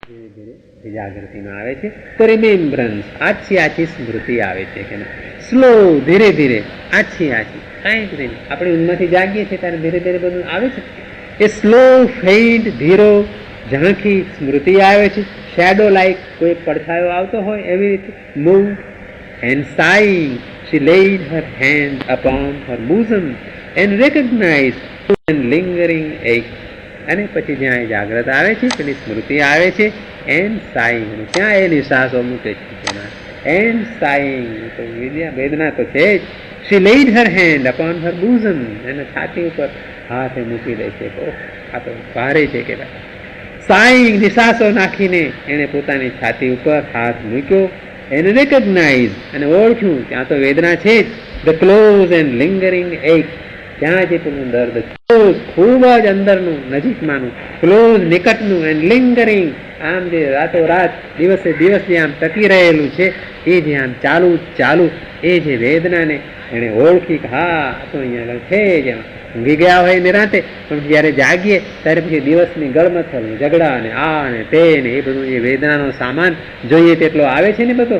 ધીરે ધીરે જાગૃતિમાં આવે છે તો રિમેમ્બરન્સ, આછી સ્મૃતિ આવે છે કે સ્લો, ધીરે ધીરે આછી કાંઈ જ નહીં. આપણે ઊંઘમાંથી જાગીએ છીએ ત્યારે ધીરે ધીરે બધું આવે છે. એ સ્લો, ફેઇન્ટ, ધીરો ઝાંખી સ્મૃતિ આવે છે. શેડો લાઈક, કોઈ પડછાયો આવતો હોય એવી રીતે. Move and saying she laid her hand upon her bosom and recognized and lingering ache. અને પછી જ્યાં એ જાગ્રત આવે છે પેલી સ્મૃતિ આવે છે એન્ડ સાઈંગ, ત્યાં એ નિશ્વાસો મૂકે છે. એન્ડ સાઈંગ તો વેદના તો છે જ. she laid her hand upon her bosom, એના છાતી ઉપર હાથ મૂકી દે છે. આ તો ભારે છે કે સાઈંગ, નિશ્વાસો નાખીને એને પોતાની છાતી ઉપર હાથ મૂક્યો. એને રેકગ્નાઇઝ, અને ઓળખ્યું ત્યાં તો વેદના છે જ. ધ ક્લોઝ એન્ડ લિંગરિંગ એક, ત્યાં જે પેલું દર્દ ક્લોઝ, ખૂબ જ અંદરનું, નજીકમાંનું, ક્લોઝ નિકટનું, એન્ડ લિંગરિંગ આમ જે રાતોરાત દિવસે દિવસ જે આમ ટકી રહેલું છે એ જે આમ ચાલુ એ જે વેદનાને એને ઓળખી કે હા તો અહીંયા આગળ છે જ. એમ ઊંઘી ગયા હોય નિરાંતે, પણ જ્યારે જાગીએ ત્યારે પછી દિવસની ગળમથલ, ઝઘડા ને આ ને તે ને એ બધું એ વેદનાનો સામાન જોઈએ તેટલો આવે છે ને બધો,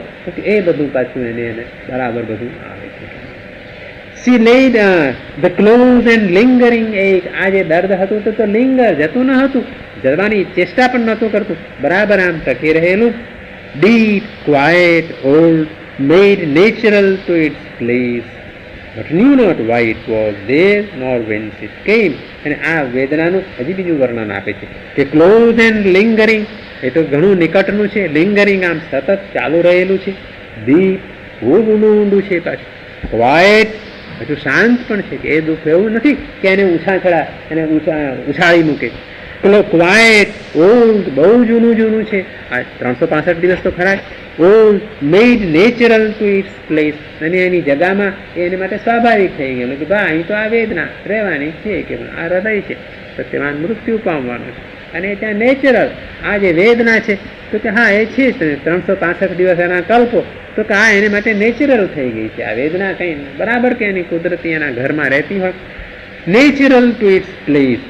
એ બધું પાછું એને બરાબર બધું આવે છે. she laid the close and lingering ache, આ જે દર્દ હતું તો લિંગર જતું ન હતું, જવાની ચેષ્ટા પણ નહોતું કરતું, બરાબર આમ ટકી રહેલું. deep, quiet, old, made natural to its place, but knew not why it was there nor whence it came. અને આ વેદનાનું હજી બીજું વર્ણન આપે છે કે ક્લોઝ એન્ડ લિંગરિંગ, એ તો ઘણું નિકટનું છે. લિંગરિંગ આમ સતત ચાલુ રહેલું છે. ડીપ, ખૂબ ઊંડું છે. પાછું ક્વાઇટ, હજુ શાંત પણ છે કે એ દુઃખ એવું નથી કે એને એને ઉછાળી મૂકે. ક્વાઇટ, ઓલ્ડ, બહુ જૂનું છે. આ 365 દિવસ તો ખરા. Old, made natural to its place, અને એની જગામાં એને માટે સ્વાભાવિક થઈ ગયેલું કે ભાઈ અહીં તો આ વેદના રહેવાની છે, કે આ હૃદય છે, સત્યવાન મૃત્યુ પામવાનું છે, અને ત્યાં નેચરલ આ જે વેદના છે તો કે હા એ છે જ. 365 દિવસ એના કલ્પો તો કે આ એને માટે નેચરલ થઈ ગઈ છે આ વેદના, કંઈ બરાબર કે એની કુદરતી એના ઘરમાં રહેતી હોય. Natural to its place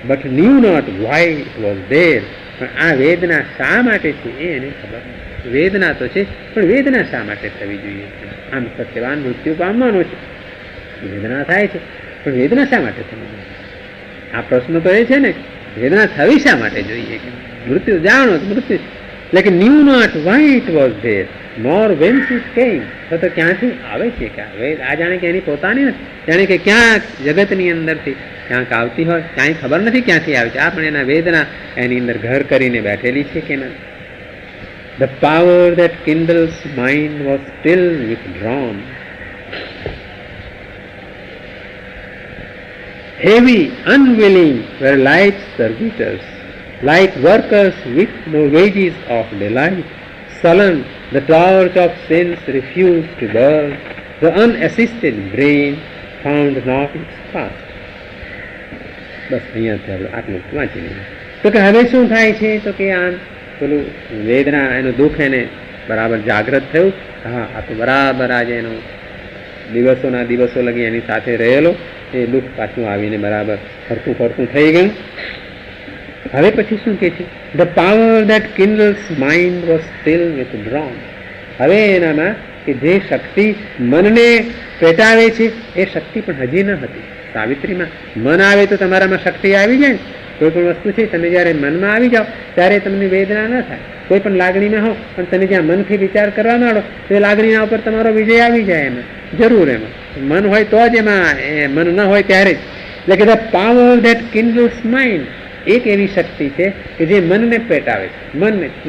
but knew not why it was there, પણ આ વેદના શા માટે છે એ એને ખબર નથી. વેદના તો છે પણ વેદના શા માટે થવી જોઈએ? આમ સત્યવાન મૃત્યુ પામવાનો છે, વેદના થાય છે, પણ વેદના શા માટે થવી જોઈએ? આ પ્રશ્ન તો એ છે ને, વેદના થવી શા માટે જોઈએ? મૃત્યુ જાણો તો મૃત્યુ, એટલે knew not why it was there nor whence it came, તો ક્યાંથી આવે છે કે આ જાણે કે એની પોતાની નથી, જાણે કે ક્યાંક જગતની અંદરથી ક્યાંક આવતી હોય, ક્યાંય ખબર નથી ક્યાંથી આવે છે. આ પણ એના વેદના એની અંદર ઘર કરીને બેઠેલી છે કે ના. The power that kindles mind was still withdrawn. Heavy, unwilling were life's servitors, like workers with no wages of delight. Sullen, the torch of sense refused to burn. The unassisted brain found not its path. બસ અહીંયાથી આપણે આટલું વાંચી લઈએ. તો કે હવે શું થાય છે? તો કે આમ પેલું વેદના, એનું દુઃખ એને બરાબર જાગૃત થયું. હા આ તો બરાબર આજે એનો દિવસો લગી એની સાથે રહેલો એ દુઃખ પાછું આવીને બરાબર ફરતું થઈ ગયું. હવે પછી શું કે છે? The power that kindles mind was still withdrawn. હવે એનામાં કે જે શક્તિ મનને પેટાવે છે એ શક્તિ પણ હજી ન હતી. સાવિત્રીમાં મન આવે તો તમારામાં શક્તિ આવી જાય. કોઈ પણ વસ્તુ છે તમે જ્યારે મનમાં આવી જાઓ ત્યારે તમને વેદના ન થાય. કોઈ પણ લાગણીમાં હો પણ તમે જ્યાં મનથી વિચાર કરવા માંડો તો એ લાગણીના ઉપર તમારો વિજય આવી જાય. એમાં જરૂર એમાં મન હોય તો જ એમાં, મન ન હોય ત્યારે જ. એટલે કે the power that kindles mind, એક એવી શક્તિ છે કે જે મનને પેટાવે છે,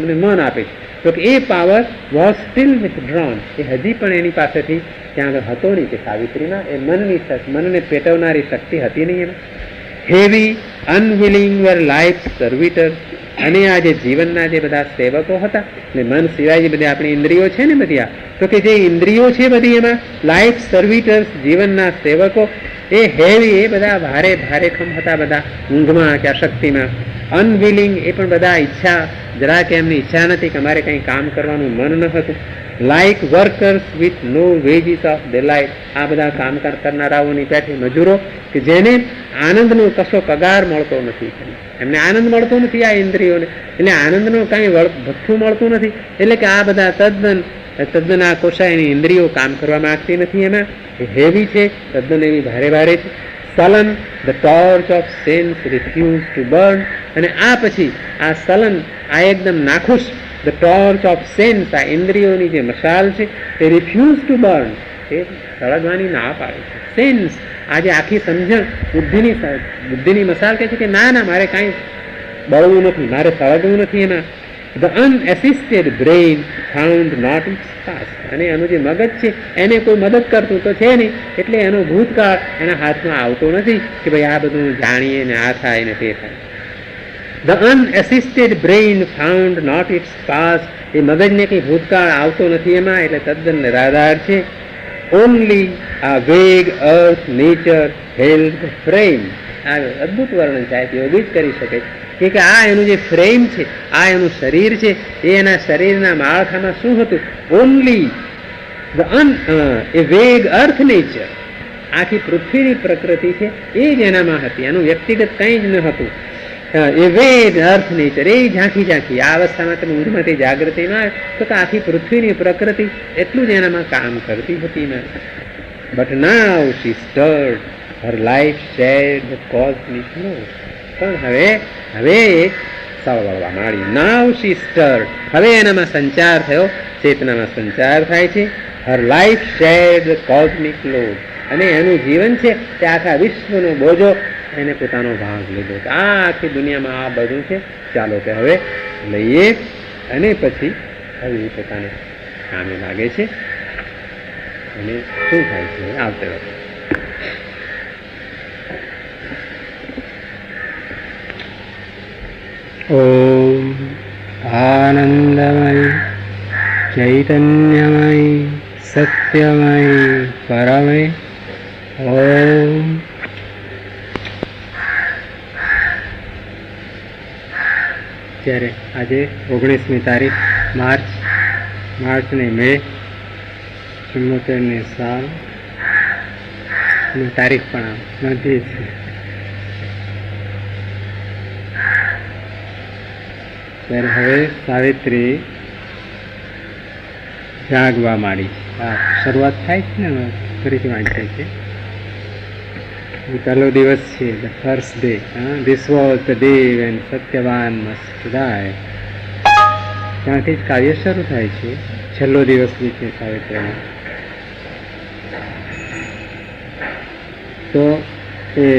મને મન આપે છે. તો કે એ પાવર વોઝ સ્ટીલ વિથડ્રોન, એ હજી પણ એની પાસેથી ત્યાં આગળ હતો નહીં કે સાવિત્રીમાં એ મનને પેટવનારી શક્તિ હતી નહીં એમાં. હેવી, અનવિલિંગ વર લાઈફ સર્વિટર્સ, અને આ જે જીવનના જે બધા સેવકો હતા, એટલે મન સિવાય જે બધી આપણી ઇન્દ્રિયો છે ને બધી, તો કે જે ઇન્દ્રિયો છે બધી એમાં લાઈફ સર્વિટર્સ, જીવનના સેવકો, એ હેવી, એ બધા ભારે ખમ હતા બધા ઊંઘમાં કે અશક્તિમાં. અનવિલિંગ એ પણ બધા ઈચ્છા, જરા કે એમની ઈચ્છા નથી કે અમારે કંઈ કામ કરવાનું મન ન હતું. Like workers with no wages of delight, આ બધા કામ કરનારાઓની પેઠે મજૂરો કે જેને આનંદનો કશો પગાર મળતો નથી, એમને આનંદ મળતો નથી આ ઇન્દ્રિયોને, એટલે આનંદનો કાંઈ ભથ્થું મળતું નથી. એટલે કે આ બધા તદ્દન આ કોષાયની ઇન્દ્રિયો કામ કરવા માંગતી નથી, એમાં હેવી છે, તદ્દન એવી ભારે ભારે છે. Sullen, the torch of sense refuse to burn, અને આ પછી આ સલન, આ એકદમ નાખુશ, ધ ટોર્ચ ઓફ સેન્સ, આ ઇન્દ્રિયોની જે મશાલ છે તે રિફ્યુઝ ટુ બર્ન, એ સળગવાની ના પાડે છે. સેન્સ, આજે આખી સમજણ, બુદ્ધિની મશાલ કહે છે કે ના ના, મારે કાંઈ બળવું નથી, મારે સળગવું નથી એમાં. The unassisted brain found not its past, અને એનું જે મગજ છે એને કોઈ મદદ કરતું તો છે નહીં, એટલે એનો ભૂતકાળ એના હાથમાં આવતો નથી કે ભાઈ આ બધું જાણીએ ને આ થાય ને તે થાય. The unassisted brain found not its past, એ મગજને કંઈ ભૂતકાળ આવતો નથી એમાં, એટલે તદ્દન નિરાધાર છે. ઓનલી આ વેગ અર્થ નેચર હેલ્ડ ધ ફ્રેમ, આ અદભુત વર્ણન સાહેબ યોગી જ કરી શકે છે કે આ એનું જે ફ્રેમ છે, આ એનું શરીર છે, એ એના શરીરના માળખામાં શું હતું? ઓનલી એ વેગ અર્થ નેચર, આખી પૃથ્વીની પ્રકૃતિ છે એ જ એનામાં હતી, એનું વ્યક્તિગત કંઈ જ ન હતું. એ વેગ અર્થ નેચર, એ ઝાંખી આ અવસ્થામાં તમે ઊંઘમાંથી જાગૃતિમાં આવે તો આખી પૃથ્વીની પ્રકૃતિ એટલું જ એનામાં કામ કરતી હતી. But now she stirred, her life shade the cosmic load, પણ હવે સળવળવા માંડી. નાઉ શી સ્ટર્ડ, હવે એનામાં સંચાર થયો, ચેતનામાં સંચાર થાય છે. Her life shade the cosmic load, અને એનું જીવન છે તે આખા વિશ્વનો બોજો એને પોતાનો ભાગ લીધો. આ આખી દુનિયામાં આ બધું છે, ચાલો કે હવે લઈએ, અને પછી હવે પોતાને કામે લાગે છે. અને શું થાય છે આવતે વખતે. ઓમ આનંદમય ચૈતન્યમય સત્યમય પરમય ઓમ. ત્યારે આજે 19મી તારીખ માર્ચની મે 74ની સાલ, તારીખ પણ નથી છે. ત્યારે હવે સાવિત્રી જાગવા માંડી. શરૂઆત થાય છે ને, ફરીથી વાંચાય છે. પહેલો દિવસ છે, the first day. This was the day when Satyavan must die. ત્યાંથી જ કાવ્ય શરૂ થાય છે. છેલ્લો દિવસ જે છે સાવિત્રીનો, તો એ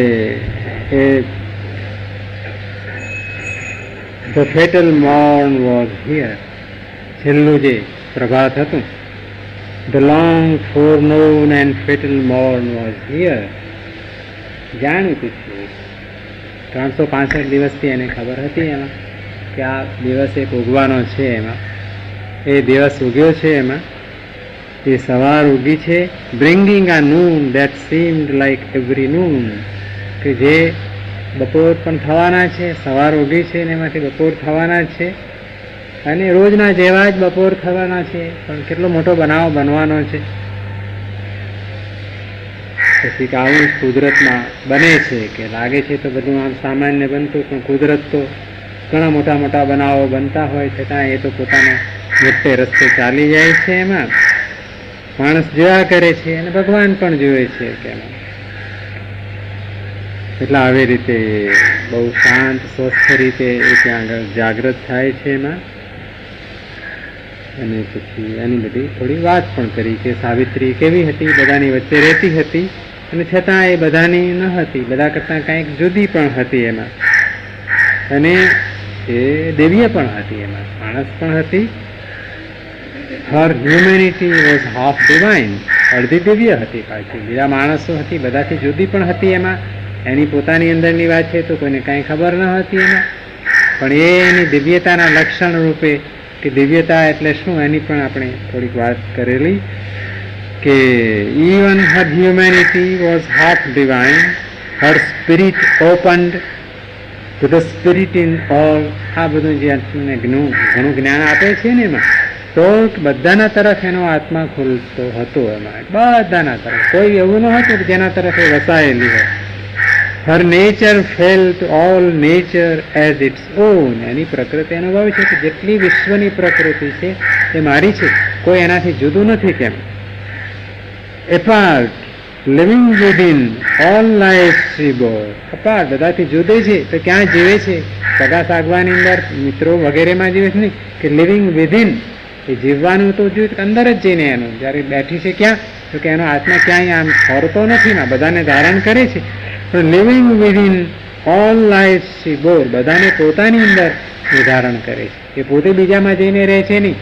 the fatal morn was here, છેલ્લું જે પ્રભાત હતું. The long forenoon and fatal morn was here. જાણીતું છે, 365 દિવસથી એને ખબર હતી એમાં કે આ દિવસ એક ઉગવાનો છે. એમાં એ દિવસ ઉગ્યો છે, એમાં એ સવાર ઉગી છે. બ્રિંગિંગ આ noon that seemed like every noon, કે જે બપોર પણ થવાના છે, સવાર ઉગી છે ને એમાંથી બપોર થવાના છે, અને રોજના જેવા જ બપોર થવાના છે, પણ કેટલો મોટો બનાવ બનવાનો છે. પછી કે આવું કુદરતમાં બને છે કે લાગે છે તો બધું આમ સામાન્ય બનતું, પણ કુદરત તો ઘણા મોટા મોટા બનાવો બનતા હોય છતાં એ તો પોતાના મોટે રસ્તે ચાલી જાય છે. એમાં માણસ જોયા કરે છે અને ભગવાન પણ જોવે છે કે એમાં. એટલે આવી રીતે બહુ શાંત સ્વસ્થ રીતે એ ત્યાં આગળ જાગૃત થાય છે એમાં. અને પછી એની બધી થોડી વાત પણ કરી કે સાવિત્રી કેવી હતી, બધાની વચ્ચે રહેતી હતી, અને છતાં એ બધાની ન હતી, બધા કરતાં કંઈક જુદી પણ હતી એમાં. અને એ દેવીય પણ હતી એમાં, માણસ પણ હતી. હર હ્યુમેનિટી વોઝ હાફ ડિવાઇન, અડધી દિવ્ય હતી પાછી, બીજા માણસો હતી બધાથી જુદી પણ હતી એમાં. એની પોતાની અંદરની વાત છે તો કોઈને કાંઈ ખબર ન હતી એમાં, પણ એની દિવ્યતાના લક્ષણ રૂપે, કે દિવ્યતા એટલે શું એની પણ આપણે થોડીક વાત કરેલી કે even Har humanity was half divine, Har spirit opened તો ધ સ્પિરિટ ઇન ઓલ, આ બધું જે આપણને ઘણું જ્ઞાન આપે છે ને એમાં, તો બધાના તરફ એનો આત્મા ખુલતો હતો. એમાં બધાના તરફ કોઈ એવું ન હતું કે જેના તરફ એ વસાયેલી હોય. Her nature felt all nature as its own, એની પ્રકૃતિ અનુભવે છે કે જેટલી વિશ્વની પ્રકૃતિ છે એ મારી છે, કોઈ એનાથી જુદું નથી. કેમ? Apart living within all life she bore, apart બધાથી જુદી છે તો ક્યાં જીવે છે? સગા સાગવાની અંદર, મિત્રો વગેરેમાં જીવે છે નહીં, કે લિવિંગ વિધિન એ જીવવાનું તો જોયું અંદર જ જઈને એનું જ્યારે બેઠી છે ક્યાં, તો કે એનો આત્મા ક્યાંય આમ ફરતો નથી ને, બધાને ધારણ કરે છે. પણ living within all life she બોર, બધાને પોતાની અંદર એ ધારણ કરે છે. એ પોતે બીજામાં જઈને રહે છે નહીં.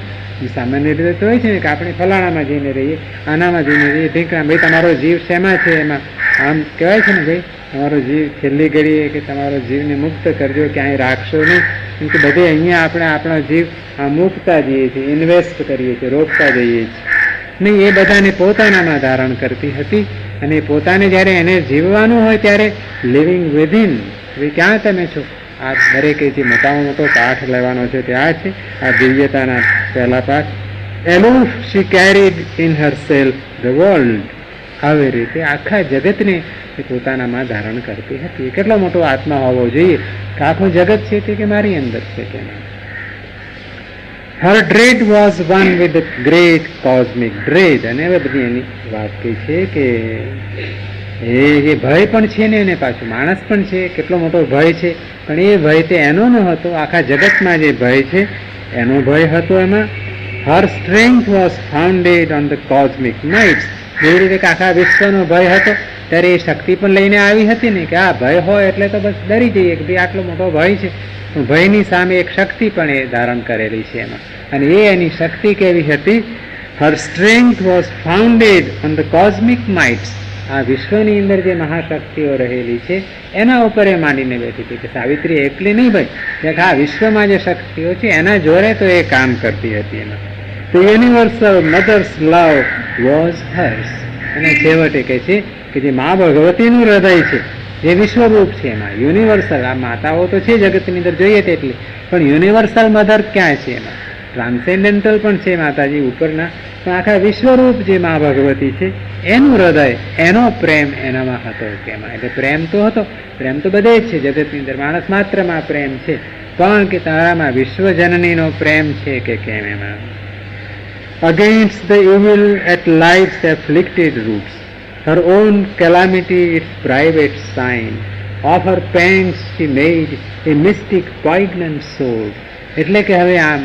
સામાન્ય રીતે તો હોય છે ને કે આપણે ફલાણામાં જઈને રહીએ, આનામાં જઈને રહીએ, ઢીકણા ભાઈ તમારો જીવ શેમાં છે એમાં, આમ કહેવાય છે ને ભાઈ તમારો જીવ છેલ્લી ઘડીએ કે તમારો જીવને મુક્ત કરજો, ક્યાંય રાખશો નહીં. કેમ કે બધે અહીંયા આપણે આપણો જીવ આ મૂકતા જઈએ છીએ, ઇન્વેસ્ટ કરીએ છીએ, રોકતા જઈએ છીએ નહીં. એ બધાને પોતાનામાં ધારણ કરતી હતી. અને પોતાને જ્યારે એને જીવવાનું હોય ત્યારે લિવિંગ વિધિન, ક્યાં તમે છો? આ દરેકે જે મોટામાં મોટો પાઠ લેવાનો છે તે આ છે, આ દિવ્યતાના પહેલા પાઠ. Aloof she carried in her self the world, આવી રીતે આખા જગતને એ પોતાનામાં ધારણ કરતી હતી. કેટલો મોટો આત્મા હોવો જોઈએ કે આખું જગત છે તે કે મારી અંદર છે કે નહીં. હર ડ્રેડ was one with great cosmic ડ્રેડ, અને બધી એની વાત કહી છે કે એ ભય પણ છે ને એને પાછું માણસ પણ છે, કેટલો મોટો ભય છે. પણ એ ભય તે એનો ન હતો, આખા જગતમાં જે ભય છે એનો ભય હતો. એમાં her strength was founded on the cosmic mights, એવી રીતે કે આખા વિશ્વનો ભય હતો ત્યારે એ શક્તિ પણ લઈને આવી હતી ને કે આ ભય હોય એટલે તો બસ ડરી જઈએ કે ભાઈ આટલો મોટો ભય છે. ભયની સામે એક શક્તિ પણ એ ધારણ કરેલી છે એમાં. અને એ એની શક્તિ કેવી હતી? Her strength was founded on the cosmic mights, આ વિશ્વની અંદર જે મહાશક્તિઓ રહેલી છે એના ઉપર એ માંડીને બેઠી હતી. કે સાવિત્રી એકલી નહીં ભાઈ, કે આ વિશ્વમાં જે શક્તિઓ છે એના જોડે તો એ કામ કરતી હતી એમાં. તો universal mother's love was hers, અને છેવટે કહે છે કે જે મા ભગવતીનું હૃદય છે જે વિશ્વરૂપ છે એમાં યુનિવર્સલ, આ માતાઓ તો છે જગતની અંદર જોઈએ તેટલી, પણ યુનિવર્સલ મધર ક્યાં છે? એમાં ટ્રાન્સેન્ડેન્ટલ પણ છે માતાજી ઉપરના, પણ આખા વિશ્વરૂપ જે મા ભગવતી છે એનું હૃદય, એનો પ્રેમ એનામાં હતો. કેમાં? એટલે પ્રેમ તો હતો, પ્રેમ તો બધે જ છે જગતની અંદર, માણસ માત્રમાં પ્રેમ છે, પણ કે તારામાં વિશ્વજનનીનો પ્રેમ છે કે કેમ? એમાં against the evil at life's afflicted roots, her own calamity its private sign, of her pangs she made a mystic poignant sword. એટલે કે હવે આમ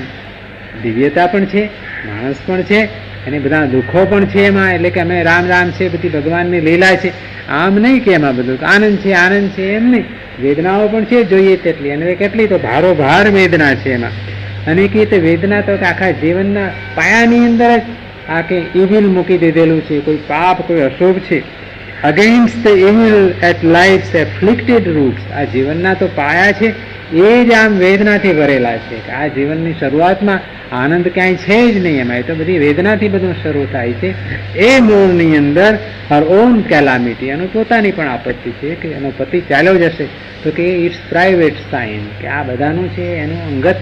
દિવ્યતા પણ છે, માણસ પણ છે, અને બધા દુઃખો પણ છે એમાં. એટલે કે અમે રામ રામ છે, બધી ભગવાનની લીલા છે, આમ નહીં કે એમાં બધું આનંદ છે આનંદ છે એમ નહીં. વેદનાઓ પણ છે જોઈએ તેટલી, અને કેટલી તો ભારોભાર વેદના છે એમાં. અને કે તે વેદના તો આખા જીવનના પાયાની અંદર જ આ કે ઇવિલ મૂકી દીધેલું છે, કોઈ પાપ કોઈ અશુભ છે. Against the evil at life's afflicted roots, આ જીવનના તો પાયા છે એ જ આમ વેદનાથી ભરેલા છે. આ જીવનની શરૂઆતમાં આનંદ ક્યાંય છે જ નહીં, એમાં એ તો બધી વેદનાથી બધું શરૂ થાય છે. એ મૂળની અંદર હર ઓન કેલામિટી, એનું પોતાની પણ આપત્તિ છે કે એનો પતિ ચાલ્યો જશે, તો કે ઇટ્સ પ્રાઇવેટ સાઇન, કે આ બધાનું છે એનું અંગત,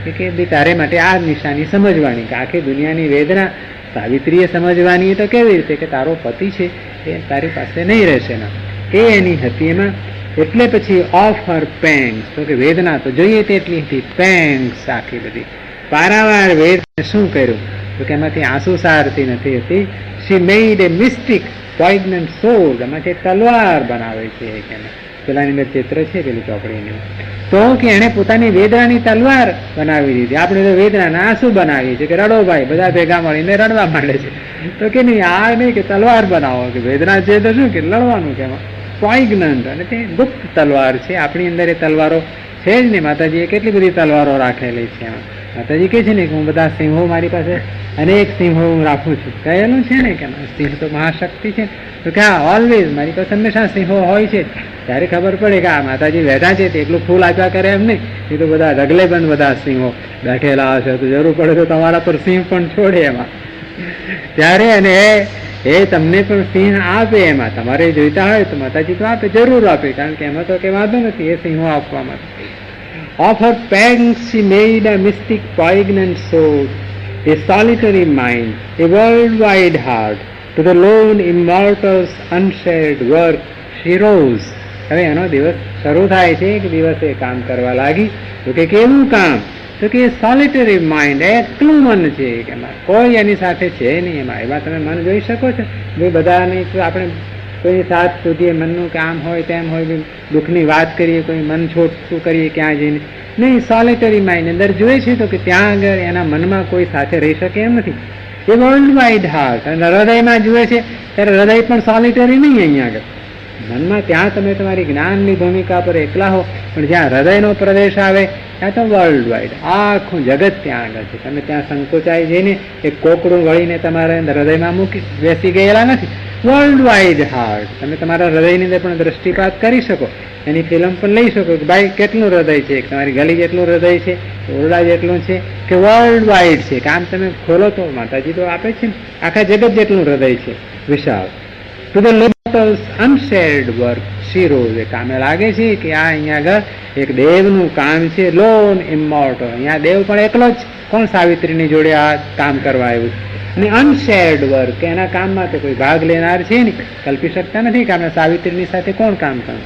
કે ભાઈ તારે માટે આ નિશાની સમજવાની, કે આખી દુનિયાની વેદના સાવિત્રીએ સમજવાની. તો કેવી રીતે કે તારો પતિ છે એ તારી પાસે નહીં રહેશે ના, એ એની હતી એમાં. એટલે પછી ઓફ હર પેન્સ, તો કે વેદના તો જોઈએ તેટલી હતી, પેન્સ આખી બધી પારાવાર વેદ શું કર્યું તો કે એમાંથી આંસુ સારતી નથી હતી. શી મેડ એ મિસ્ટિક પોઇગ્નન્ટ સોર્ડ, એમાંથી તલવાર બનાવે છે કે પેલાની અંદર ચિત્ર છે પેલી ચોપડીની, તો કે એણે પોતાની વેદનાની તલવાર બનાવી દીધી. આપણે તો વેદનાના આંસુ બનાવીએ છીએ કે રડો ભાઈ, બધા ભેગા મળીને રડવા માંડે છે. તો કે નહીં, આ નહીં કે તલવાર બનાવો, કે વેદના છે તો શું કે લડવાનું, કે એમાં પોઇગ્નન્ટ, અને તે ગુપ્ત તલવાર છે. આપણી અંદર એ તલવારો છે જ ને, માતાજીએ કેટલી બધી તલવારો રાખેલી છે એમાં. માતાજી કહે છે ને કે હું બધા સિંહો, મારી પાસે અનેક સિંહો હું રાખું છું, કહેલું છે ને કે સિંહ તો મહાશક્તિ છે. તો કે હા, ઓલવેઝ મારી પાસે હંમેશા સિંહો હોય છે. ત્યારે ખબર પડે કે આ માતાજી બેઠા છે તે એકલું ફૂલ આપ્યા કરે એમ નહીં, એ તો બધા રગલે બંધ બધા સિંહો બેઠેલા હશે, તો જરૂર પડે તો તમારા પર સિંહ પણ છોડે એમાં. ત્યારે અને એ તમને પણ સિંહ આપે, એમાં તમારે જોઈતા હોય તો માતાજી તો આપે, જરૂર આપે, કારણ કે એમાં તો કઈ વાંધો નથી, એ સિંહો આપવા માટે. Of her pangs she made a mystic poignant sword, a solitary mind, a world-wide heart. To the lone immortal's unshared work she rose. હવે એનો દિવસ શરૂ થાય છે, એક દિવસે કામ કરવા લાગી. તો કે કેવું કામ? તો કે સોલિટરી માઇન્ડ, એકલું મન છે, કે એમાં કોઈ એની સાથે છે નહીં. એમાં તમે મન જોઈ શકો છો. ભાઈ બધાની આપણે કોઈ સાથ શોધીએ, મનનું કામ હોય તેમ હોય, દુઃખની વાત કરીએ, કોઈ મન છોડતું કરીએ ક્યાં જઈને, નહીં. સોલિટરી માઇન્ડ અંદર જોઈએ છે તો કે ત્યાં આગળ એના મનમાં કોઈ સાથે રહી શકે એમ નથી. એ વર્લ્ડ વાઇડ હાર્ટ, અને હૃદયમાં જુએ છે ત્યારે હૃદય પણ સોલિટરી નહીં. અહીંયા આગળ મનમાં ત્યાં તમે તમારી જ્ઞાનની ભૂમિકા પર એકલા હો, પણ જ્યાં હૃદયનો પ્રદેશ આવે ત્યાં તો વર્લ્ડ વાઇડ આખું જગત ત્યાં આગળ છે. તમે ત્યાં સંકોચાઈ જઈને એક કોકડું વળીને તમારા હૃદયમાં મૂકી બેસી ગયેલા નથી. વર્લ્ડ વાઇડ હાર્ટ, તમે તમારા હૃદયની અંદર પણ દ્રષ્ટિપાત કરી શકો, એની ફિલ્મ પણ લઈ શકો કે ભાઈ કેટલું હૃદય છે, તમારી ગલી જેટલું હૃદય છે, ઓરડા જેટલું છે, કે વર્લ્ડ વાઇડ છે. કામ તમે ખોલો તો માતાજી તો આપે છે ને, આખા જગત જેટલું હૃદય છે વિશાળ. To the lotus unshared work she rose, એ કામે લાગે છે કે આ અહીંયા આગળ એક દેવનું કામ છે. લોન ઇમોર્ટલ, અહીંયા દેવ પણ એકલો જ, કોણ સાવિત્રીની જોડે આ કામ કરવા આવ્યું છે. અને અનશેર્ડ વર્ક, એના કામમાં તો કોઈ ભાગ લેનાર છે નહીં, કલ્પી શકતા નથી કે આપણે સાવિત્રીની સાથે કોણ કામ કરે.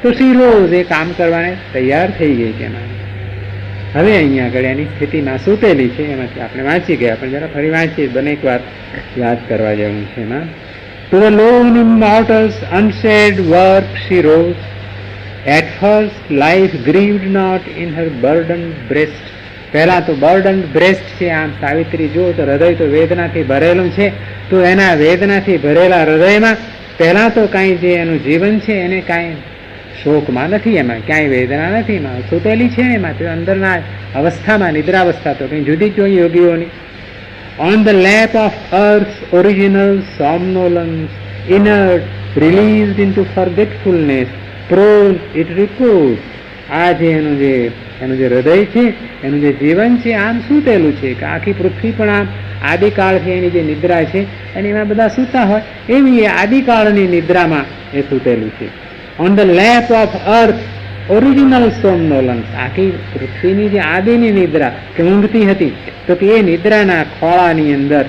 તો શી રોઝ, એ કામ કરવાને તૈયાર થઈ ગઈ છે. હવે અહીંયા આગળ એની સ્થિતિમાં સૂતેલી છે, એમાંથી આપણે વાંચી ગયા, પણ જરા ફરી વાંચીએ, બને એક વાર યાદ કરવા જેવું છે એમાં. To the lone immortals unshared work she rose. At first life grieved not in her burdened breast. પહેલા તો બર્ડન બ્રેસ્ટ છે. આમ સાવિત્રી જુઓ તો હૃદય તો વેદનાથી ભરેલું છે, તો એના વેદનાથી ભરેલા હૃદયમાં પહેલા તો કાંઈ જે એનું જીવન છે એને કાંઈ શોકમાં નથી, એમાં ક્યાંય વેદના નથી, એમાં સૂતેલી છે. એમાં તો અંદરના અવસ્થામાં, નિદ્રાવસ્થા તો કંઈ જુદી જ હોય યોગીઓની. On the lap of earth's original somnolence, inert, released into forgetfulness, prone it reposed. આ જે એનું જે હૃદય છે, એનું જે જીવન છે, આમ સૂતેલું છે કે આખી પૃથ્વી પણ આમ આદિકાળથી એની જે નિદ્રા છે અને એમાં બધા સૂતા હોય એવી એ આદિકાળની નિદ્રામાં એ સૂતેલું છે. On the lap of earth original somnolence, આખી પૃથ્વીની જે આદિની નિદ્રા કે ઊંઘતી હતી, તો કે એ નિદ્રાના ખોળાની અંદર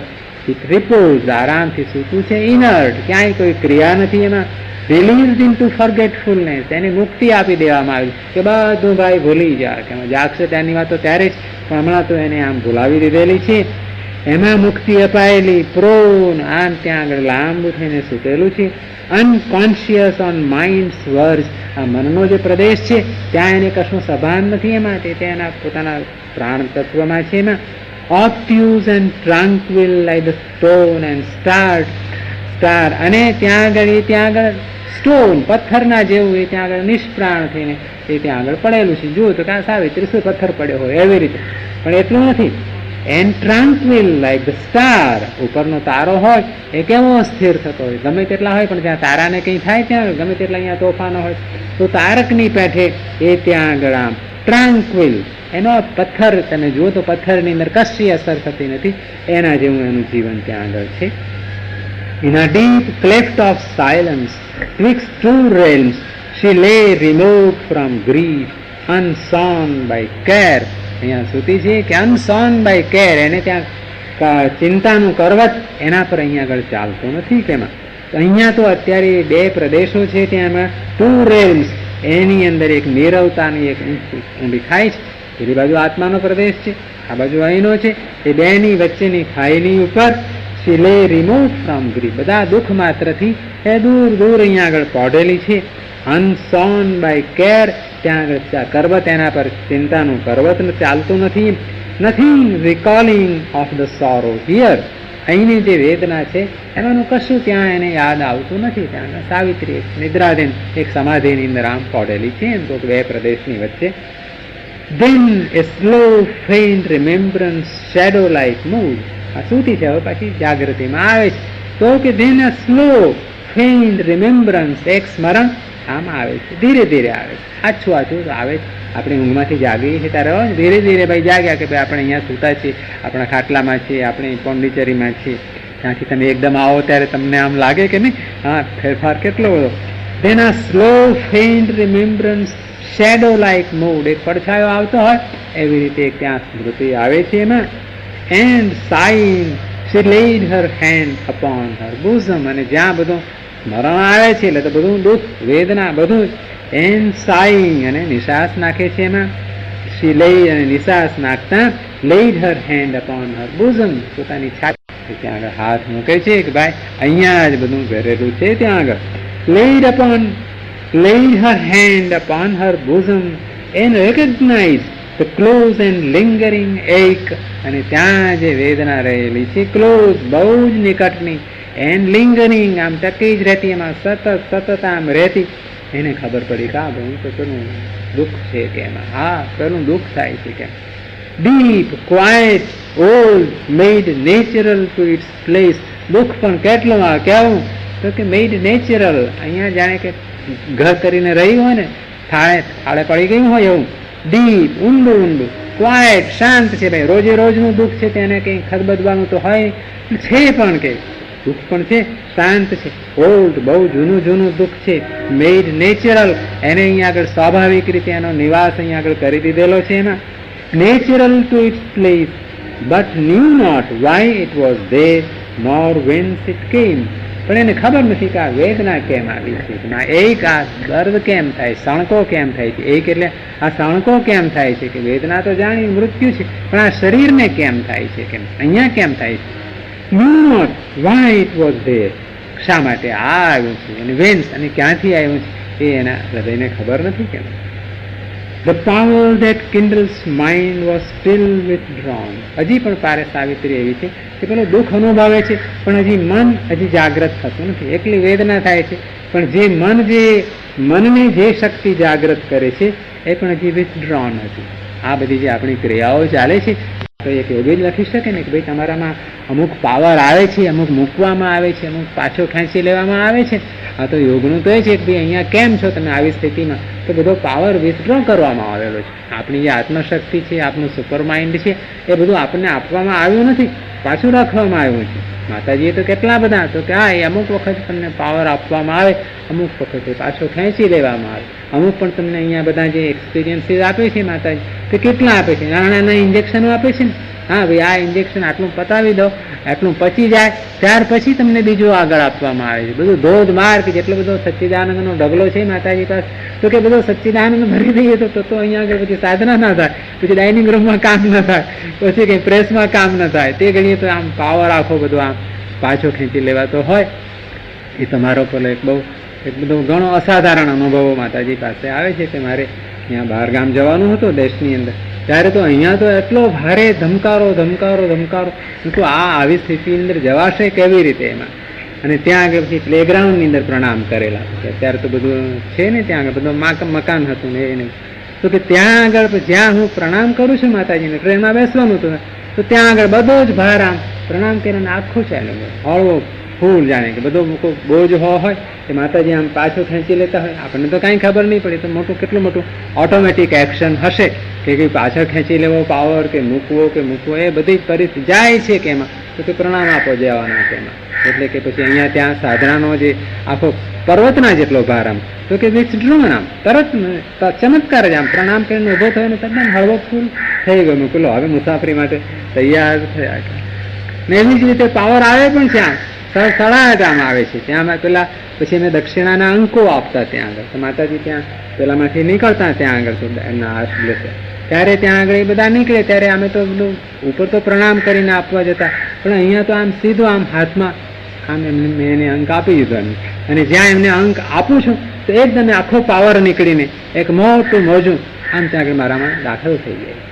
રિપોઝ, આરામથી સૂતું છે. ઇનર્ટ, ક્યાંય કોઈ ક્રિયા નથી એમાં. રિલીઝડ ઇન ટુ ફોરગેટફુલનેસ, એની મુક્તિ આપી દેવામાં આવી કે બધું ભાઈ ભૂલી જા, કે જાગશે ત્યાંની વાતો ત્યારે જ, પણ હમણાં તો એને આમ ભૂલાવી દીધેલી છે. એમાં મુક્તિ અપાયેલી. પ્રોન, આમ ત્યાં આગળ લાંબુ થઈને સૂતેલું છે. અનકોન્શિયસ ઓન માઇન્ડ્સ વર્જ, આ મનનો જે પ્રદેશ છે ત્યાં એને કશું સભાન નથી એમાં, તે એના પોતાના પ્રાણ તત્વમાં છે. એમાં obtuse and tranquil like the stone and star, અને ત્યાં આગળ સ્ટોન, પથ્થરના જેવું, એ ત્યાં આગળ નિષ્પ્રાણ થઈને એ ત્યાં આગળ પડેલું છે. જુઓ તો કાં સાવિત્રી શું પથ્થર પડ્યો હોય એવી રીતે, પણ એટલું નથી. And tranquil like the star, ઉપરનો તારો હોય એ કેવો સ્થિર થતો હોય, ગમે તેટલા હોય પણ ત્યાં તારાને કંઈ થાય, ત્યાં ગમે તેટલા અહીંયા તોફાનો હોય તો તારકની પેઠે એ ત્યાં આગળ આમ ટ્રાન્ક્વિલ. એનો પથ્થર તમે જુઓ તો પથ્થરની અંદર કશી અસર થતી નથી, એના જેવું એનું જીવન ત્યાં આગળ છે. In a deep cleft of silence, twixt two realms, she lay remote from grief, unsown by care. અહીંયા સૂતી છે કે અનસોન બાય કેર, એને ત્યાં ચિંતાનું કરવત એના પર અહીંયા આગળ ચાલતો નથી. કેમાં અહીંયા તો અત્યારે બે પ્રદેશો છે, ત્યાંમાં ટુ રેલ્સ, એની અંદર એક નીરવતાની એક ઊંડી ખાઈ છે, પેલી બાજુ આત્માનો પ્રદેશ છે, આ બાજુ અહીંનો છે. એ બેની વચ્ચેની ખાઈની ઉપર she lay remote from grief, બધા દુઃખ માત્રથી એ દૂર દૂર અહીંયા આગળ પોઢેલી છે. અનસોન બાય કેર, ત્યાં આગળ કરવત, એના પર ચિંતાનું કરવત ચાલતું નથી. Nothing recalling of the sorrow here, અહીંની જે વેદના છે એમાંનું કશું ત્યાં એને યાદ આવતું નથી. ત્યાં સાવિત્રી નિદ્રાધીન એક સમાધિની અંદર આમ પોઢેલી છે, એમ તો બે પ્રદેશની વચ્ચે. Then a slow faint remembrance shadow like mood, આ સૂતી છે હવે પાછી જાગૃતિમાં આવે છે, તો કે then a slow faint remembrance, એક સ્મરણ આમ આવે છે, ધીરે ધીરે આવે છે, આછું આછું આવે છે. આપણે ઊંઘમાંથી જાગીએ છીએ ત્યારે ધીરે ધીરે ભાઈ જાગ્યા કે ભાઈ આપણે અહીંયા સૂતા છીએ, આપણા ખાટલામાં છીએ, આપણે પોંડિચેરીમાં છીએ, ત્યાંથી તમે એકદમ આવો ત્યારે તમને આમ લાગે કે નહીં, હા ફેરફાર કેટલો બધો. Then a slow faint remembrance shadow like mood, એક પડછાયો આવતો હોય એવી રીતે એક ત્યાં સ્મૃતિ આવે છે એમાં. And sighing she laid her hand upon her bosom, અને જ્યાં બધું સ્મરણ આવે છે એટલે તો બધું દુઃખ વેદના બધું જ. And sighing, અને નિશ્વાસ નાખે છે એમાં. she laid, અને નિશ્વાસ નાખતા laid her hand upon her bosom, પોતાની છાતી ત્યાં આગળ હાથ મૂકે છે કે ભાઈ અહીંયા જ બધું ઘરેલું છે ત્યાં આગળ. laid her hand upon her bosom and recognized the close and lingering ache, અને ત્યાં જે વેદના રહેલી છે ક્લોઝ બહુ જ નિકટની, and lingering આમ ટકી જ રહેતી, એમાં સતત આમ રહેતી. એને ખબર પડી કે આ ભાઈ તો પેલું દુઃખ છે કે એમાં હા પેલું દુઃખ થાય છે કેમ. deep quiet old made natural to its place, દુઃખ પણ કેટલું આ કેવું તો કે મેડ નેચરલ, અહીંયા જાણે કે ઘર કરીને રહી હોય ને થાળે પડી ગયું હોય એવું. ડીપ ઊંડું ક્વાઇટ શાંત છે ભાઈ, રોજે રોજનું દુઃખ છે તેને કંઈ ખદબદવાનું તો હોય છે પણ કે દુઃખ પણ છે શાંત છે. ઓલ્ડ બહુ જૂનું દુઃખ છે. મેડ નેચરલ, એને અહીંયા આગળ સ્વાભાવિક રીતે એનો નિવાસ અહીંયા આગળ કરી દીધેલો છે એમાં. Natural to its place but knew not why it was there nor whence it came, પણ એને ખબર નથી કે આ વેદના કેમ આવી છે, એક આ દર્દ કેમ થાય, સણકો કેમ થાય છે. એક એટલે આ સણકો કેમ થાય છે કે વેદના તો જાણી મૃત્યુ છે, પણ આ શરીરને કેમ થાય છે, કેમ અહીંયા કેમ થાય છે. Knew not why it was there, શા માટે આ આવ્યું છે અને વેન્સ અને ક્યાંથી આવ્યું છે એ એના હૃદયને ખબર નથી કેમ. The power that kindles mind was still withdrawn. હજી પણ પારે સાવિત્રી એવી છે કે પેલું દુઃખ અનુભવે છે પણ હજી મન હજી જાગૃત થતું નથી. એકલી વેદના થાય છે પણ જે મનને જે શક્તિ જાગૃત કરે છે એ પણ હજી વિથડ્રોન હતી. આ બધી જે આપણી ક્રિયાઓ ચાલે છે તો એક યોગી જ લખી શકે ને કે ભાઈ તમારામાં અમુક પાવર આવે છે, અમુક મૂકવામાં આવે છે, અમુક પાછો ખેંચી લેવામાં આવે છે. આ તો યોગનું તો એ છે કે ભાઈ અહીંયા કેમ છો તમે આવી સ્થિતિમાં, તો બધો પાવર વિથડ્રો કરવામાં આવેલો છે. આપણી જે આત્મશક્તિ છે, આપણું સુપર માઇન્ડ છે, એ બધું આપણને આપવામાં આવ્યું નથી, પાછું રાખવામાં આવ્યું છે. માતાજીએ તો કેટલા બધા તો કે હા એ અમુક વખત તમને પાવર આપવામાં આવે, અમુક વખતે પાછો ખેંચી લેવામાં આવે. અમુક પણ તમને અહીંયા બધા જે એક્સપિરિયન્સીસ આપે છે માતાજી તે કેટલા આપે છે, નાના ઇન્જેક્શનો આપે છે ને. હા ભાઈ આ ઇન્જેક્શન આટલું પતાવી દો, આટલું પચી જાય ત્યાર પછી તમને બીજું આગળ આપવામાં આવે છે. બધું ધોધમાર કે જેટલો બધો સચ્ચિદાનંદનો ઢગલો છે માતાજી પાસે, તો કે બધો સચ્ચિદાનંદ ભરી દઈએ તો અહીંયા આગળ પછી સાધના ના થાય, પછી ડાઇનિંગ રૂમમાં કામ ના થાય, પછી કંઈ પ્રેસમાં કામ ના થાય. તે ઘડીએ તો આમ પાવર આખો બધો આમ પાછો ખેંચી લેવાતો હોય. એ તમારો પેલો એક બધો ઘણો અસાધારણ અનુભવો માતાજી પાસે આવે છે કે મારે ત્યાં બહાર ગામ જવાનું હતું દેશની અંદર, ત્યારે તો અહીંયા તો એટલો ભારે ધમકારો તો આ આવી સ્થિતિની અંદર જવાશે કેવી રીતે એમાં. અને ત્યાં આગળ પછી પ્લેગ્રાઉન્ડની અંદર પ્રણામ કરેલા, અત્યારે તો બધું છે ને ત્યાં આગળ બધું મકાન હતું ને એ નહીં, તો કે ત્યાં આગળ જ્યાં હું પ્રણામ કરું છું માતાજીને, ટ્રેનમાં બેસવાનું હતું તો ત્યાં આગળ બધો જ ભાર આમ પ્રણામ કરીને આખું ચાલ્યો હળવો ફૂલ, જાણે કે બધો બોજ હોય એ માતાજી આમ પાછું ખેંચી લેતા હોય. આપણને તો કાંઈ ખબર નહીં પડે, તો કેટલું મોટું ઓટોમેટિક એક્શન હશે કે કંઈ પાછળ ખેંચી લેવો પાવર કે મૂકવો એ બધી પરિસ્થિતિ જાય છે કે એમાં તો તે પ્રણામ આપો જવાના છે એમાં. એટલે કે પછી અહીંયા ત્યાં સાધનાનો જે આખો પર્વતના જેટલો ભાર આમ તો કે વિથડ્રોન આમ તરત ચમત્કાર જ આમ પ્રણામ કરીને ઊભો થયો ને તદ્દન હળવો ફૂલ થઈ ગયો, મૂકેલો હવે મુસાફરી માટે તૈયાર થયા. ને એવી જ રીતે પાવર આવે પણ છે આમ સળસળાટ આમ આવે છે. ત્યાં પેલા પછી અમે દક્ષિણાના અંકો આપતા ત્યાં આગળ, તો માતાજી ત્યાં પેલામાંથી નીકળતા ત્યાં આગળ તો એમના હાથ લેશે ત્યારે ત્યાં આગળ એ બધા નીકળે ત્યારે અમે તો બધું ઉપર તો પ્રણામ કરીને આપવા જતા, પણ અહીંયા તો આમ સીધો આમ હાથમાં આમ મેં એને અંક આપી દીધો એમને, અને જ્યાં એમને અંક આપું છું તો એકદમ આખો પાવર નીકળીને એક મોટું મોજું આમ ત્યાં આગળ મારામાં દાખલ થઈ જાય.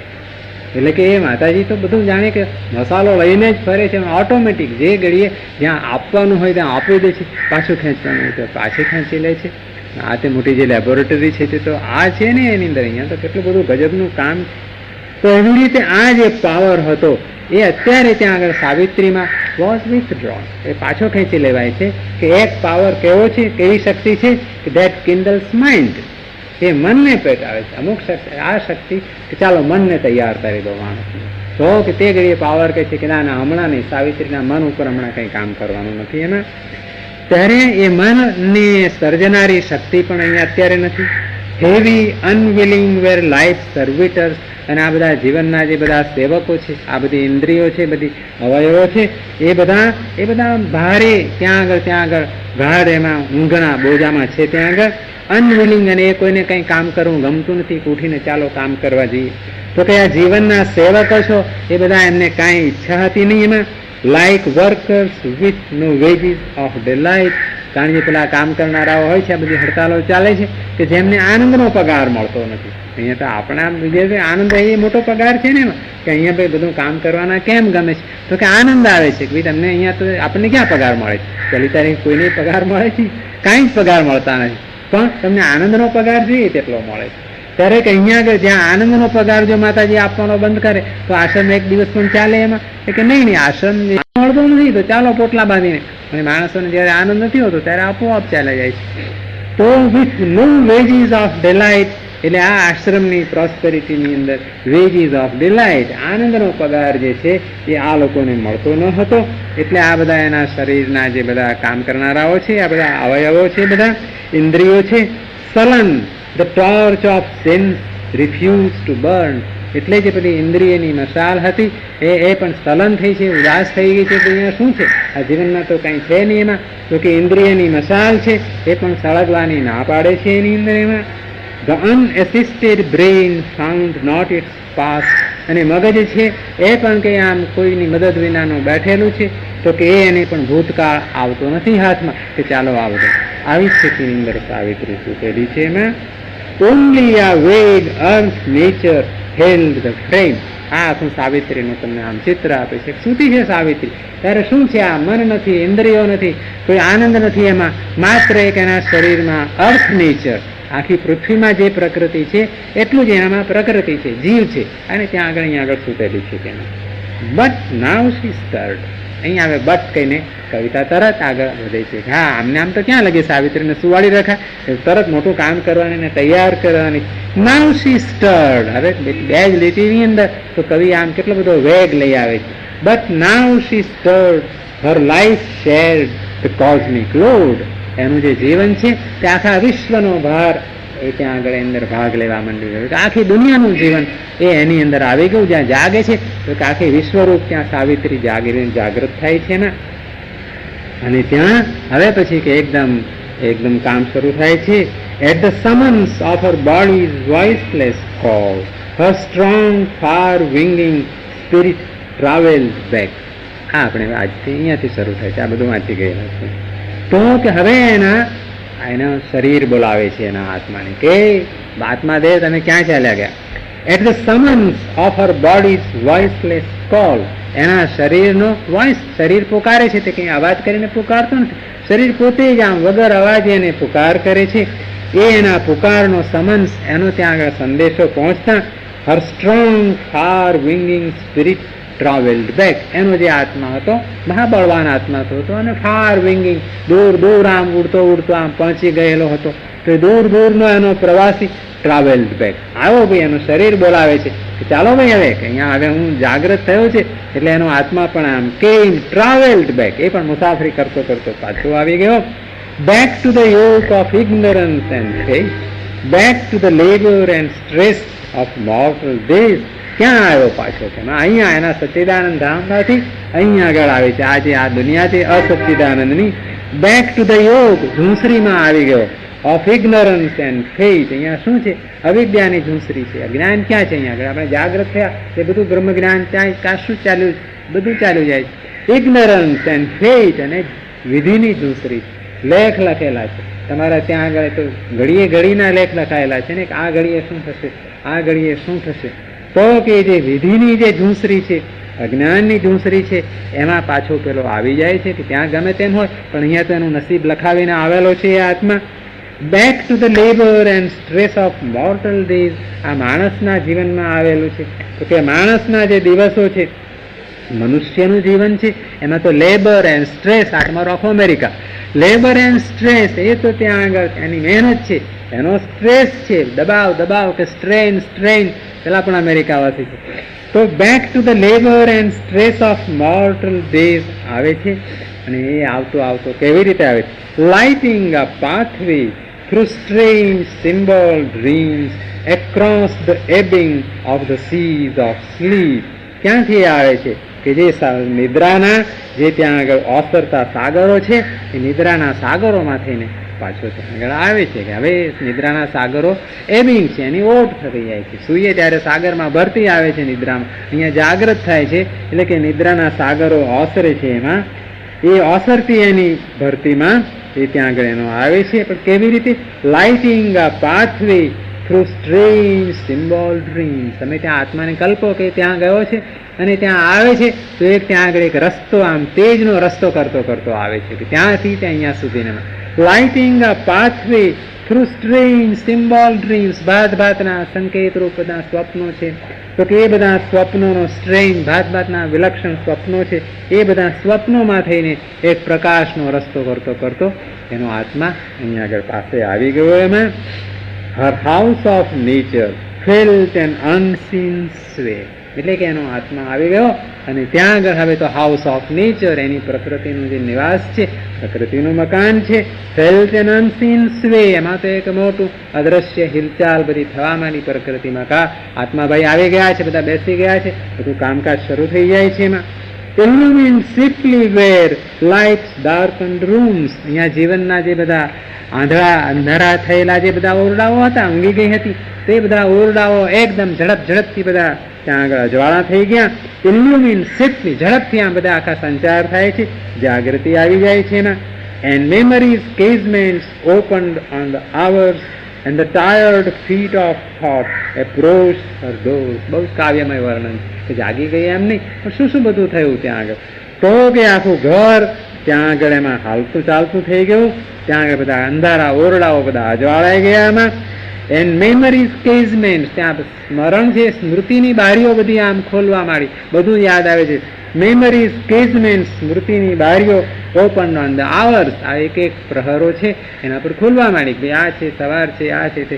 એટલે કે એ માતાજી તો બધું જાણે કે મસાલો લઈને જ ફરે છે, ઓટોમેટિક જે ઘડીએ જ્યાં આપવાનું હોય ત્યાં આપી દે છે, પાછું ખેંચવાનું હોય તો પાછી ખેંચી લે છે. આ તે મોટી જે લેબોરેટરી છે તે તો આ છે ને એની અંદર અહીંયા તો કેટલું બધું ગજબનું કામ. તો એવી રીતે આ જે પાવર હતો એ અત્યારે ત્યાં આગળ સાવિત્રીમાં વોઝ વિથડ્રોન, એ પાછો ખેંચી લેવાય છે કે એક પાવર કેવો છે, કેવી શક્તિ છે કે ધેટ કિન્ડલ્સ માઇન્ડ, એ મનને પેટાવે છે. અમુક શક્તિ આ શક્તિ કે ચાલો મનને તૈયાર કરી દો માણસને, તો કે તે ઘડીએ પાવર કહે છે કે ના ના હમણાં નહીં, સાવિત્રીના મન ઉપર હમણાં કંઈ કામ કરવાનું નથી એમાં. ત્યારે એ મનની સર્જનારી શક્તિ પણ અહીંયા અત્યારે નથી. હેવી અનવિલિંગ વેર લાઈફ સર્વિટર્સ, અને આ બધા જીવનના જે બધા સેવકો છે, આ બધી ઇન્દ્રિયો છે, બધી અવયવો છે, એ બધા ભારે ત્યાં આગળ ગાઢ એમાં ઊંઘણા બોજામાં છે ત્યાં આગળ અનવિલિંગ, અને એ કોઈને કંઈ કામ કરવું ગમતું નથી. ઉઠીને ચાલો કામ કરવા જઈએ. તો કે આ જીવનના સેવકો છો એ બધા એમને કાંઈ ઈચ્છા હતી નહીં એમાં. Like workers with no wages of delight, કારણ કે પેલા કામ કરનારાઓ હોય છે, આ બધી હડતાલો ચાલે છે કે જેમને આનંદનો પગાર મળતો નથી. અહીંયા તો આપણા જે આનંદ એ મોટો પગાર છે ને એમાં, કે અહીંયા ભાઈ બધું કામ કરવાના કેમ ગમે છે, તો કે આનંદ આવે છે કે ભાઈ તમને અહીંયા તો આપણને ક્યાં પગાર મળે છે, પહેલી તારીખ કોઈને પગાર મળે છે, કાંઈ જ પગાર મળતા નથી, પણ તમને આનંદનો પગાર જોઈએ તેટલો મળે છે. ત્યારે કે અહીંયા આગળ જ્યાં આનંદનો પગાર જો માતાજી આપવાનો બંધ કરે તો આશ્રમ એક દિવસ પણ ચાલે એમાં, કે નહીં આશ્રમ મળતો નથી તો ચાલો પોટલા બાંધીને. અને માણસોને જ્યારે આનંદ નથી હોતો ત્યારે આપોઆપ ચાલે જાય છે. તો with no wages of delight, એટલે આ આશ્રમની પ્રોસ્પેરિટીની અંદર વેજીસ ઓફ ડિલાઇટ, આનંદનો પગાર જે છે એ આ લોકોને મળતો ન હતો. એટલે આ બધા એના શરીરના જે બધા કામ કરનારાઓ છે, આ બધા અવયવો છે, બધા ઇન્દ્રિયો છે, sullen the torch of sense refuse to burn, એટલે જે બધી ઇન્દ્રિયની મશાલ હતી એ પણ સલન થઈ છે, ઉદાસ થઈ ગઈ છે. તો અહીંયા શું છે, આ જીવનમાં તો કંઈ છે નહીં એમાં. તો કે ઇન્દ્રિયની મશાલ છે એ પણ સળગવાની ના પાડે છે એની અંદર એમાં. The unassisted brain found not its past, અને મગજ છે એ પણ કે આમ કોઈની મદદ વિનાનું બેઠેલું છે, તો કે એને પણ ભૂતકાળ આવતો નથી હાથમાં કે ચાલો આવતો. આવી સ્થિતિની અંદર સાવિત્રી સૂતેલી છે એમાં. ઓનલી આ વેગ અર્થ નેચર હેલ્ડ ધ ફ્રેમ. આ આખું સાવિત્રીનું તમને આમ ચિત્ર આપે છે. સૂતી છે સાવિત્રી, ત્યારે શું છે, આ મન નથી, ઇન્દ્રિયો નથી, કોઈ આનંદ નથી એમાં, માત્ર એક એના શરીરમાં અર્થ નેચર, આખી પૃથ્વીમાં જે પ્રકૃતિ છે એટલું જ એનામાં પ્રકૃતિ છે, જીવ છે, અને ત્યાં આગળ અહીંયા આગળ સૂતેલી છે તેમાં. But now she stirred. અહીંયા આવે બટ કહીને કવિતા તરત આગળ વધે છે. હા, આમને આમ તો ક્યાં લગે સાવિત્રીને સુવાડી રખા, તરત મોટું કામ કરવાની ને તૈયાર કરવાની. નાવ શી સ્ટર્ડ, હવે બે જ લીટીની અંદર તો કવિ આમ કેટલો બધો વેગ લઈ આવે છે. But now she stirred her life shared the cosmic load. એનું જે જીવન છે તે આખા વિશ્વનો ભાર એ ત્યાં આગળ અંદર ભાગ લેવા માંડી ગયો. આખી દુનિયાનું જીવન એ એની અંદર આવી ગયું. જ્યાં જાગે છે તો કે આખી વિશ્વરૂપ ત્યાં સાવિત્રી જાગૃત થાય છે ને. અને ત્યાં હવે પછી કે એકદમ કામ શરૂ થાય છે. At the summons of her body's voiceless call her strong far winging spirit travel back. આ આપણે આજથી અહીંયાથી શરૂ થાય છે, આ બધું વાંચી ગયેલા છે. તો કે હવે એના શરીર બોલાવે છે એના આત્માને કે આત્મા દેહ તમે ક્યાં ચાલ્યા ગયા. At the summons of her body's voiceless call. એના શરીરનો વોઇસ, શરીર પુકારે છે, તે કંઈ અવાજ કરીને પુકારતો નથી, શરીર પોતે જ આમ વગર અવાજે એને પુકાર કરે છે. એ એના પુકારનો સમન્સ, એનો ત્યાં આગળ સંદેશો પહોંચતા her strong far winging spirit travelled back. એનો જે આત્મા હતો મહાબળવાન આત્મા હતો અને ફાર વિંગિંગ દૂર આમ ઉડતો આમ પહોંચી ગયેલો હતો. તો દૂરનો એનો પ્રવાસી ટ્રાવેલ્ડ બેક આવો ભાઈ, એનું શરીર બોલાવે છે કે ચાલો ભાઈ હવે કે અહીંયા હવે હું જાગૃત થયો છે. એટલે એનો આત્મા પણ આમ કેમ ટ્રાવેલ્ડ બેક, એ પણ મુસાફરી કરતો પાછો આવી ગયો. Back to the yoke of ignorance and faith, back to the labour and stress of mortal days. ક્યાં આવ્યો પાછો કે અહીંયા એના સચ્ચિદાનંદ ધામમાંથી અહીંયા આગળ આવે છે. આજે આ દુનિયા છે અસચ્ચિદાનંદની. બેક ટુ ધ યોગ, ઝૂંસરીમાં આવી ગયો. ઓફ ઇગ્નોરન્સ એન્ડ ફેથ, અહીંયા શું છે, અવિદ્યાની ઝૂંસરી છે. અજ્ઞાન ક્યાં છે, અહીંયા આગળ આપણે જાગૃત થયા એ બધું બ્રહ્મ જ્ઞાન ત્યાં કાશું ચાલ્યું, બધું ચાલ્યું જાય છે. ઇગ્નોરન્સ એન્ડ ફેથ, અને વિધિની ઝૂંસરી, લેખ લખેલા છે તમારા ત્યાં આગળ. તો ઘડીના લેખ લખાયેલા છે ને, આ ઘડીએ શું થશે, આ ઘડીએ શું થશે. તો કે જે વિધિની જે ઝૂંસરી છે, અજ્ઞાનની ઝૂંસરી છે, એમાં પાછો પેલો આવી જાય છે કે ત્યાં ગમે તેમ હોય પણ અહીંયા તો એનું નસીબ લખાવીને આવેલો છે એ આત્મા. Back to the labour and stress of mortal days, આ માણસના જીવનમાં આવેલું છે. તો કે માણસના જે દિવસો છે, મનુષ્યનું જીવન છે, એમાં તો લેબર એન્ડ સ્ટ્રેસ, આ તમારો આખો અમેરિકા. લેબર એન્ડ સ્ટ્રેસ એ તો ત્યાં આગળ એની મહેનત છે, એનો સ્ટ્રેસ છે, દબાવ કે સ્ટ્રેન પેલા પણ અમેરિકાવાસી છે. તો back to the labour and stress of mortal days આવે છે. અને એ આવતો આવતો કેવી રીતે આવે છે? Lighting a pathway through strange symbol dreams across the ebbing of the seas of sleep. ક્યાંથી આવે છે? કે જે નિદ્રાના જે ત્યાં આગળ ઓસરતા સાગરો છે, એ નિદ્રાના સાગરોમાં થઈને પાછો ત્યાં આગળ આવે છે. કે હવે નિદ્રાના સાગરો એબિંગ છે, એની ઓટ થઈ જાય છે. સૂઈએ ત્યારે સાગરમાં ભરતી આવે છે નિદ્રામાં, અહીંયા જાગૃત થાય છે. એટલે કે નિદ્રાના સાગરો ઓસરે છે, એમાં એ ઓસરતી એની ભરતીમાં એ ત્યાં આગળ એનો આવે છે. પણ કેવી રીતે? Lighting a pathway through strange symbol dreams. તમે ત્યાં આત્માને કલ્પો કે ત્યાં ગયો છે અને ત્યાં આવે છે, તો એક ત્યાં આગળ એક રસ્તો, આમ તેજનો રસ્તો કરતો કરતો આવે છે, કે ત્યાંથી ત્યાં અહીંયા સુધીના. Lighting a pathway through strange symbol dreams. ભાત ભાતના સંકેત રૂપ બધા સ્વપ્નો છે. તો કે એ બધા સ્વપ્નોનો સ્ટ્રેન્જ, ભાત ભાતના વિલક્ષણ સ્વપ્નો છે, એ બધા સ્વપ્નોમાં થઈને એક પ્રકાશનો રસ્તો કરતો કરતો એનો આત્મા અહીંયા આગળ પાસે આવી ગયો. એમાં her house of nature felt an unseen sway. એટલે કે એનો આત્મા આવી ગયો અને ત્યાં આગળ હવે તો હાઉસ ઓફ નેચર, એની પ્રકૃતિનું જે નિવાસ છે, પ્રકૃતિનું મકાન છે, ફેલ્ટ એન અનસીન સ્વે. એમાં તો એક મોટું અદ્રશ્ય હિલચાલ બધી થવા માંડી પ્રકૃતિમાં. કા આત્માભાઈ આવી ગયા છે, બધા બેસી ગયા છે, બધું કામકાજ શરૂ થઈ જાય છે. એમાં illumined swiftly where lights darkened rooms. અહીંયા જીવનના જે બધા અંધારા થયેલા જે બધા ઓરડાઓ હતા, ઊંઘી ગઈ હતી, તે બધા ઓરડાઓ એકદમ ઝડપથી બધા ત્યાં આગળ અજવાળા થઈ ગયા. illumined swiftly, ઝડપથી આ બધા આખા સંચાર થાય છે, જાગૃતિ આવી જાય છે એમાં. and memories casements opened on the hours and the tired feet of thought approached her doors. બહુ કાવ્યમય વર્ણન કે જાગી ગઈ એમ નહીં, પણ શું શું બધું થયું ત્યાં આગળ? તો કે આખું ઘર ત્યાં આગળ એમાં હાલતું ચાલતું થઈ ગયું. ત્યાં આગળ બધા અંધારા ઓરડાઓ બધા અજવાળાઈ ગયા એમાં. એન્ડ મેમરીઝ કેઝમેન્ટ, ત્યાં સ્મરણ છે, સ્મૃતિની બારીઓ બધી આમ ખોલવા માંડી, બધું યાદ આવે છે. મેમરીઝ કેઝમેન્ટ, સ્મૃતિની બારીઓ ઓપન ઓન ધ આવર્સ, આ એક એક પ્રહરો છે એના પર ખુલવા માંડી. ભાઈ આ છે, સવાર છે, આ છે તે,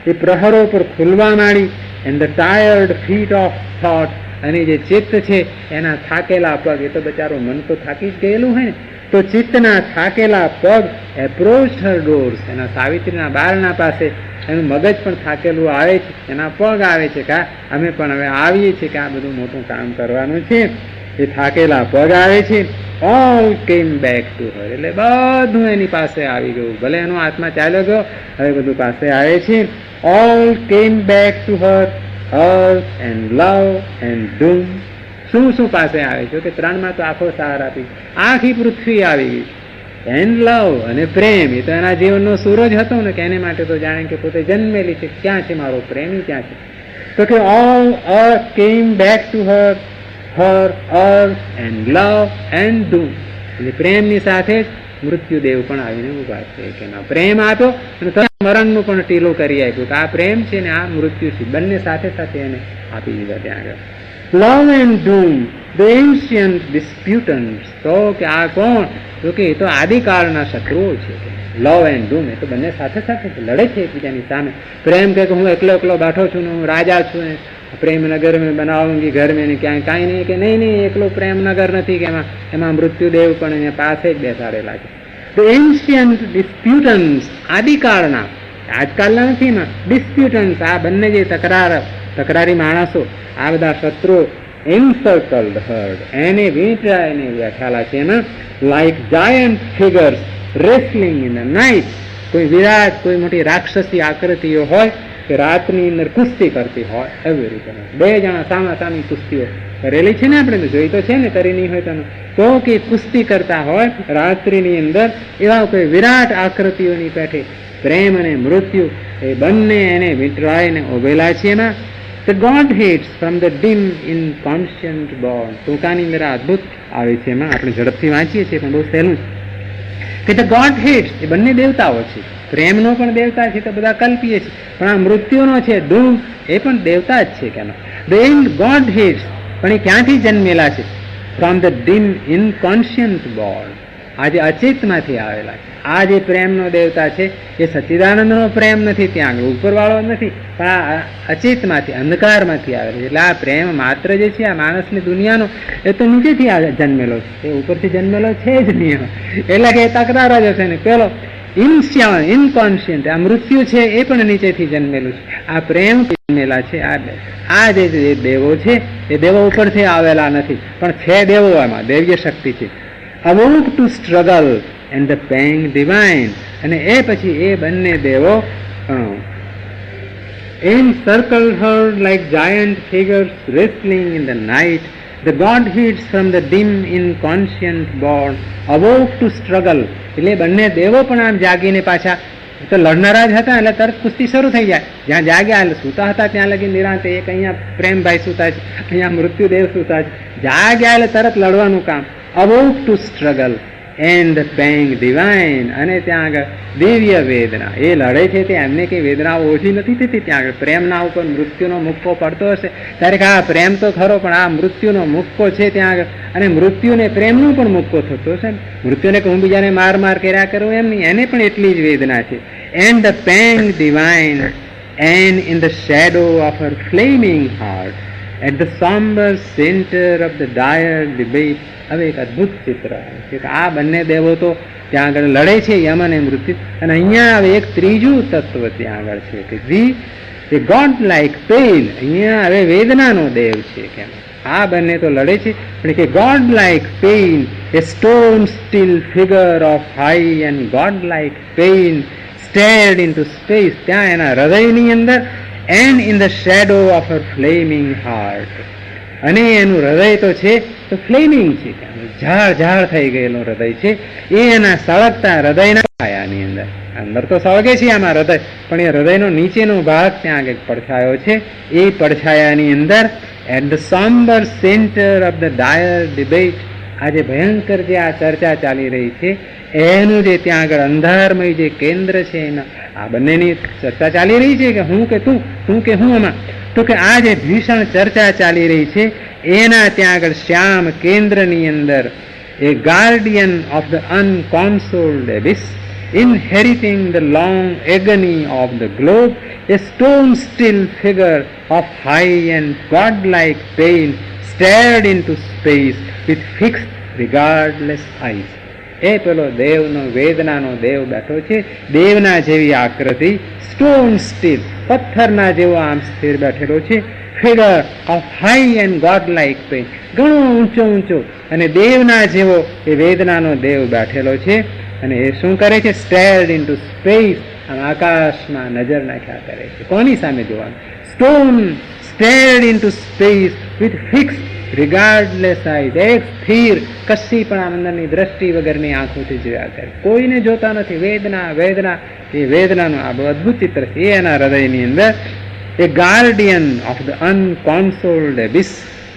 એ પ્રહરો પર ખુલવા માંડી. And the tired feet of thought, અને જે ચિત્ત છે એના થાકેલા પગ, એ તો બચારો મન તો થાકી જ ગયેલું હોય ને, તો ચિત્તના થાકેલા પગ એપ્રોચ્ડ હર ડોર્સ, એના સાવિત્રીના બારણા પાસે એનું મગજ પણ થાકેલું આવે છે, એના પગ આવે છે કે અમે પણ હવે આવીએ છીએ કે આ બધું મોટું કામ કરવાનું છે. એ થાકેલા પગ આવે છે. ઓલ કેમ બેક ટુ હર, એટલે બધું એની પાસે આવી ગયું. ભલે એનો આત્મા ચાલ્યો ગયો, હવે બધું પાસે આવે છે. ઓલ કેમ back to her, earth and love and doom. શું શું પાસે આવે છે? કે ત્રણમાં તો આખો સાર આપી, આખી પૃથ્વી આવી ગઈ. એન્ડ લવ, અને પ્રેમ, એ તો એના જીવનનો સૂરજ હતો ને, કે એને માટે તો જાણે કે પોતે જન્મેલી છે, ક્યાં છે મારો પ્રેમ, ક્યાં છે? તો કે ઓલ અર્થ કેમ back to her, Har earth and love and doom. એટલે પ્રેમની સાથે જ મૃત્યુદેવ પણ આવીને ઉભા છે કે ના પ્રેમ આપો, અને મરણનું પણ ટીલું કરી આપ્યું કે આ પ્રેમ છે ને આ મૃત્યુ છે, બંને સાથે સાથે એને આપી દીધા ત્યાં આગળ. Love and doom, the ancient disputants. તો કે આ કોણ? તો કે એ તો આદિકાળના શત્રુઓ છે. લવ એન્ડ ડૂમ, એ તો બંને સાથે સાથે લડે છે એકબીજાની સામે. પ્રેમ કે હું એકલો એકલો બેઠો છું ને હું રાજા છું ને પ્રેમ નગર મેં બનાવુંગી ઘર મેં, ને ક્યાંય કાંઈ નહીં, કે નહીં એકલો પ્રેમ નગર નથી, કે એમાં મૃત્યુદેવ પણ એને પાસે જ બેસાડેલા છે. ધ એન્શિયન્ટ ડિસ્પ્યુટન્ટ્સ, આદિકાળના, આજકાલના નથી એમાં, ડિસ્પ્યુટન્ટ્સ, આ બંને જે તકરારી માણસો, આ બધા શત્રુઓ, એન્સર્કલ્ડ હર્ડ, એને વીંટળાઈને બેઠેલા છે એમાં. Like giant figures wrestling in the night, કોઈ વિરાટ, કોઈ મોટી રાક્ષસી આકૃતિઓ હોય કે રાતની અંદર કુસ્તી કરતી હોય, એવી રીતે બે જણા સામાસામી કુસ્તીઓ કરેલી છે ને, આપણે જોઈ તો છે ને, કરી નહીં હોય તો કે કુસ્તી કરતા હોય રાત્રિની અંદર, એવા કોઈ વિરાટ આકૃતિઓની પેઠે પ્રેમ અને મૃત્યુ એ બંને એને વીંટળાઈને ઉભેલા છે એમાં. The god heads from the dim inconscient born, ટૂંકાની અંદર અદભુત આવે છે એમાં, આપણે ઝડપથી વાંચીએ છીએ પણ બહુ સહેલું કે ધ ગોડ હેડ્સ, એ બંને દેવતાઓ છે. પ્રેમનો પણ દેવતા છે તો બધા કલ્પીએ છીએ, પણ આ મૃત્યુનો છે ડૂમ, એ પણ દેવતા જ છે. કેનો ધ એન્ડ ગોડ હેડ્સ, પણ એ ક્યાંથી જન્મેલા છે? From the dim inconscient Born, આ જે અચિતમાંથી આવેલા છે. આ જે પ્રેમનો દેવતા છે એ સચ્ચિદાનંદનો પ્રેમ નથી, ત્યાં આગળ ઉપરવાળો નથી, પણ આ અચિતમાંથી, અંધકારમાંથી આવેલો છે. એટલે આ પ્રેમ માત્ર જે છે આ માણસની દુનિયાનો એ તો નીચેથી જન્મેલો છે, એ ઉપરથી જન્મેલો છે જ નહીં. એટલે કે એ તકરાર જ હશે ને. પેલો ઇનકોન્શિયન્ટ આ મૃત્યુ છે એ પણ નીચેથી જન્મેલું છે. આ પ્રેમ જન્મેલા છે. આ જે દેવો છે એ દેવો ઉપરથી આવેલા નથી, પણ છે દેવો, એમાં દૈવ્ય શક્તિ છે. Awoke to struggle and the pang divine. અને એ પછી એ બંને દેવો encircled her like giant figures wrestling in the night. The Godheads from the dim inconscient born awoke to struggle. એટલે બંને દેવો પણ આમ જાગીને પાછા, તો લડનારા જ હતા એટલે તરત કુસ્તી શરૂ થઈ જાય. જ્યાં જાગ્યા એટલે સૂતા હતા ત્યાં લગી નિરાંતે, એક અહીંયા પ્રેમભાઈ સૂતા છે, અહીંયા મૃત્યુદેવ સૂતા છે. જાગ્યા એટલે તરત લડવાનું કામ. અવોક ટુ સ્ટ્રગલ એન્ડ પેંગ ડિવાઇન. અને ત્યાં આગળ દિવ્ય વેદના એ લડે છે, તે એમને કંઈ વેદનાઓ ઓછી નથી થતી. ત્યાં આગળ પ્રેમના ઉપર મૃત્યુનો મુક્કો પડતો હશે ત્યારે કે આ પ્રેમ તો ખરો, પણ આ મૃત્યુનો મુક્કો છે ત્યાં આગળ. અને મૃત્યુને પ્રેમનો પણ મુક્કો થતો હશે ને. મૃત્યુને કે હું બીજાને માર કર્યા કરું એમ નહીં, એને પણ એટલી જ વેદના છે. And the pang divine and in the shadow of her flaming heart at the sombre centre of the dire debate. હવે એક અદ્ભુત ચિત્ર છે કે આ બંને દેવો તો ત્યાં આગળ લડે છે, યમ અને મૃત્યુ. અને અહીંયા હવે એક ત્રીજું તત્વ ત્યાં આગળ છે કે ધી ગોડ લાઇક પેઇન. અહીંયા હવે વેદનાનો દેવ છે. કેમ આ બંને તો લડે છે, પણ કે godlike pain, a stone still figure of high and godlike pain stared into space. ત્યાં એના હૃદયની અંદર and in the shadow of her flaming heart. અને એનું હૃદય તો છે તો ફ્લેમિંગ છે, ઝાડ થઈ ગયેલું હૃદય છે. એ એના સળગતા હૃદયના છાયાની અંદર તો સળગે છે આમાં હૃદય, પણ એ હૃદયનો નીચેનો ભાગ ત્યાં આગળ પડછાયો છે. એ પડછાયાની અંદર at the sombre centre of the dire debate. આ જે ભયંકર જે આ ચર્ચા ચાલી રહી છે એનું જે ત્યાં આગળ અંધારમય જે કેન્દ્ર છે, એમાં આ બંનેની ચર્ચા ચાલી રહી છે કે હું કે તું, તું કે હું. એમાં તો કે આ જે ભીષણ ચર્ચા ચાલી રહી છે એના ત્યાં આગળ શ્યામ કેન્દ્રની અંદર a guardian of the unconsoled abyss, inheriting the long agony of the globe, a stone still figure of high and godlike pain stared into space with fixed regardless eyes. એ પેલો દેવનો વેદનાનો દેવ બેઠો છે, દેવના જેવી આકૃતિ, સ્ટોન સ્ટીલ પથ્થરના જેવો આમ સ્થિર બેઠેલો છે. Figure of high and godlike pain, ઘણો ઊંચો અને દેવના જેવો એ વેદનાનો દેવ બેઠેલો છે. અને એ શું કરે છે? સ્ટેર્ડ ઇન ટુ સ્પેસ, આમ આકાશમાં નજર નાખ્યા કરે છે. કોની સામે જોવાનું? Stone stared into space with fix regardless eyes. એક સ્થિર કશી પણ અંદરની દ્રષ્ટિ વગરની આંખોથી જોયા કરે, કોઈને જોતા નથી. વેદના એ વેદનાનું આ બહુ અદભુત ચિત્ર છે. એ એના હૃદયની અંદર a guardian of the unconsoled એબિસ.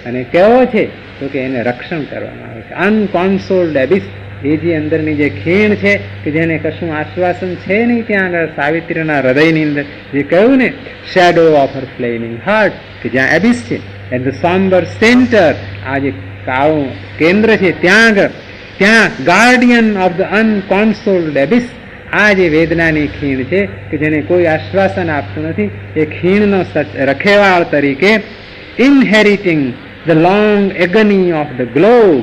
અને કેવો છે તો કે એને રક્ષણ કરવામાં આવે છે. અનકોન્સોલ્ડ એબિસ, એ જે અંદરની જે ખીણ છે કે જેને કશું આશ્વાસન છે નહીં, ત્યાં આગળ સાવિત્રીના હૃદયની અંદર જે કહ્યું ને, shadow of her flaming heart, કે જ્યાં એબિસ છે, એટ ધ સોમ્બર સેન્ટર, આ જે કાળું કેન્દ્ર છે ત્યાં આગળ, ત્યાં ગાર્ડિયન ઓફ ધ અનકોન્સોલ્ડ એબિસ, આ જે વેદનાની ખીણ છે કે જેને કોઈ આશ્વાસન આપતું નથી, એ ખીણનો રખેવાળ તરીકે inheriting the long agony of the globe.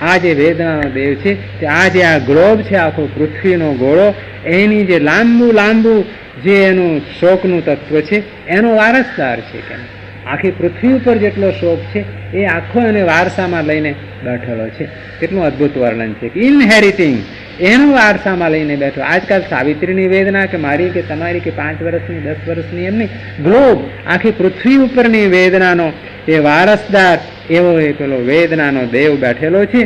આ જે વેદનાનો દેવ છે તે આ જે આ ગ્લોબ છે, આખો પૃથ્વીનો ગોળો, એની જે લાંબુ જે એનું શોકનું તત્વ છે એનો વારસદાર છે. કેમ આખી પૃથ્વી ઉપર જેટલો શોક છે એ આખો એને વારસામાં લઈને બેઠેલો છે. કેટલું અદ્ભુત વર્ણન છે કે ઇનહેરિટિંગ, એનું વારસામાં લઈને બેઠો. આજકાલ સાવિત્રીની વેદના કે મારી કે તમારી કે 5 વર્ષની 10 વર્ષની એમ નહીં, ગ્લોબ આખી પૃથ્વી ઉપરની વેદનાનો એ વારસદાર એવો એ પેલો વેદનાનો દેવ બેઠેલો છે.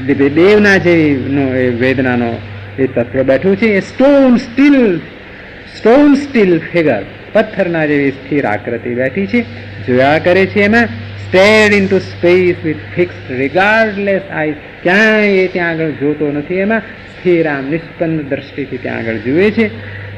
દેવના જેનો એ વેદનાનો એ તત્વ બેઠું છે. એ સ્ટોન સ્ટીલ ફિગર, પથ્થરના જેવી સ્થિર આકૃતિ બેઠી છે, જોયા કરે છે. એમાં stared into space with fixed regardless eyes, ક્યાંય એ ત્યાં આગળ જોતો નથી, એમાં સ્થિર આમ નિષ્પન્ન દ્રષ્ટિથી ત્યાં આગળ જુએ છે.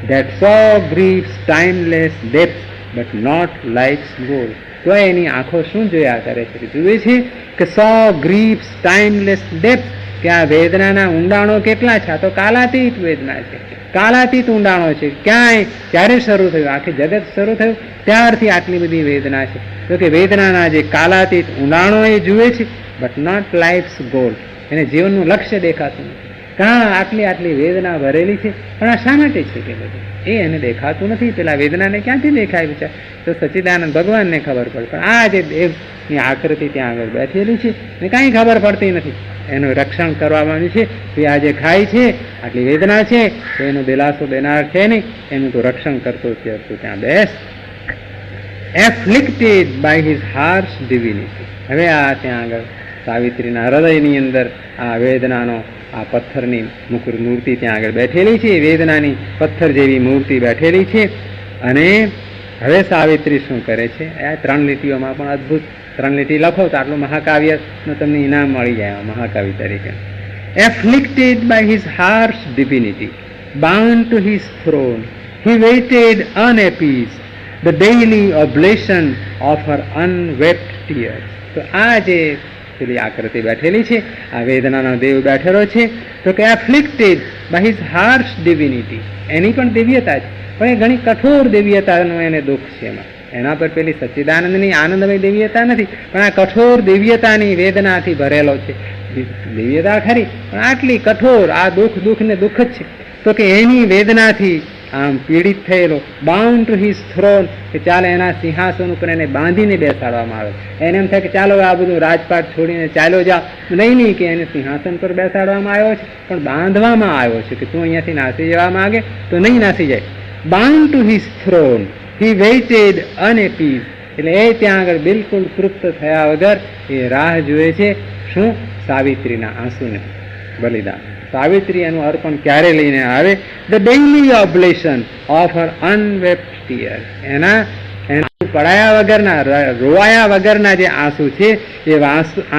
That saw grief's timeless depth but not life's goal. તો એની આંખો શું જોયા કરે છે? જુએ છે કે સો ગ્રીવ્સ ટાઈમલેસ ડેપ્થ, કે આ વેદનાના ઊંડાણો કેટલા છે. આ તો કાલાતીત વેદના છે, કાલાતીત ઊંડાણો છે. ક્યાંય ક્યારે શરૂ થયું, આખી જગત શરૂ થયું ત્યારથી આટલી બધી વેદના છે. તો કે વેદનાના જે કાલાતીત ઊંડાણો એ જુએ છે, બટ નોટ લાઈફ્સ ગોલ. એને જીવનનું લક્ષ્ય દેખાતું નથી. કાં આટલી વેદના ભરેલી છે, પણ આ શા માટે છે કે બધું એ એને દેખાતું નથી. પેલા વેદનાને ક્યાંથી દેખાય વિચાર તો સચ્ચિદાનંદ ભગવાનને ખબર પડે, પણ આ જે દેવની આકૃતિ ત્યાં આગળ બેઠેલી છે ને કાંઈ ખબર પડતી નથી. એનું રક્ષણ કરવાનું છે. તો આ જે ખાય છે, આટલી વેદના છે, તો એનો દિલાસો દેનાર છે નહીં, એનું તો રક્ષણ કરતો છે. તો ત્યાં બેસ. એફ્લિક્ટેડ બાય હિઝ હાર્શ ડિવિનિટી. હવે આ ત્યાં આગળ સાવિત્રીના હૃદયની અંદર આ વેદનાનો આ પથ્થરની મુકુર મૂર્તિ ત્યાં આગળ બેઠેલી છે. વેદનાની પથ્થર જેવી મૂર્તિ બેઠેલી છે. અને હવે સાવિત્રી શું કરે છે, આ 3 લીટીઓમાં પણ અદ્ભુત 3 લીટી લખો તો આટલું મહાકાવ્યનું તમને ઇનામ મળી જાય મહાકાવ્ય તરીકે. Afflicted by his harsh divinity, bound to his throne, he waited unappeased the daily oblation of her unwept tears. તો આ જે પેલી આકૃતિ બેઠેલી છે, આ વેદનાનો દેવ બેઠેલો છે. તો કે એફ્લિક્ટેડ બાય હિઝ હાર્શ ડિવિનિટી, એની પણ દિવ્યતા છે, પણ એ ઘણી કઠોર દિવ્યતાનું એને દુઃખ છે. એના પર પેલી સચ્ચિદાનંદની આનંદમય દિવ્યતા નથી, પણ આ કઠોર દિવ્યતાની વેદનાથી ભરેલો છે. દિવ્યતા ખરી, પણ આટલી કઠોર આ દુઃખ ને દુઃખ જ છે. તો કે એની વેદનાથી આમ પીડિત થયેલો, બાઉન્ડ ટુ હિઝ થ્રોન, કે ચાલે એના સિંહાસન ઉપર એને બાંધીને બેસાડવામાં આવે. એને એમ થાય કે ચાલો આ બધું રાજપાટ છોડીને ચાલ્યો જા. નહીં કે એને સિંહાસન પર બેસાડવામાં આવ્યો છે, પણ બાંધવામાં આવ્યો છે કે તું અહીંયાથી નાસી જવા માંગે તો નહીં નાસી જાય. Bound to his throne, he waited unappeased. એટલે એ ત્યાં આગળ બિલકુલ તૃપ્ત થયા વગર એ રાહ જુએ છે. શું? સાવિત્રીના આંસુને બલિદાન. સાવિત્રી એનું અર્પણ ક્યારે લઈને આવે? The daily oblation of her unwept tears. એના પડાયા વગરના, રોવાયા વગરના જે આંસુ છે, એ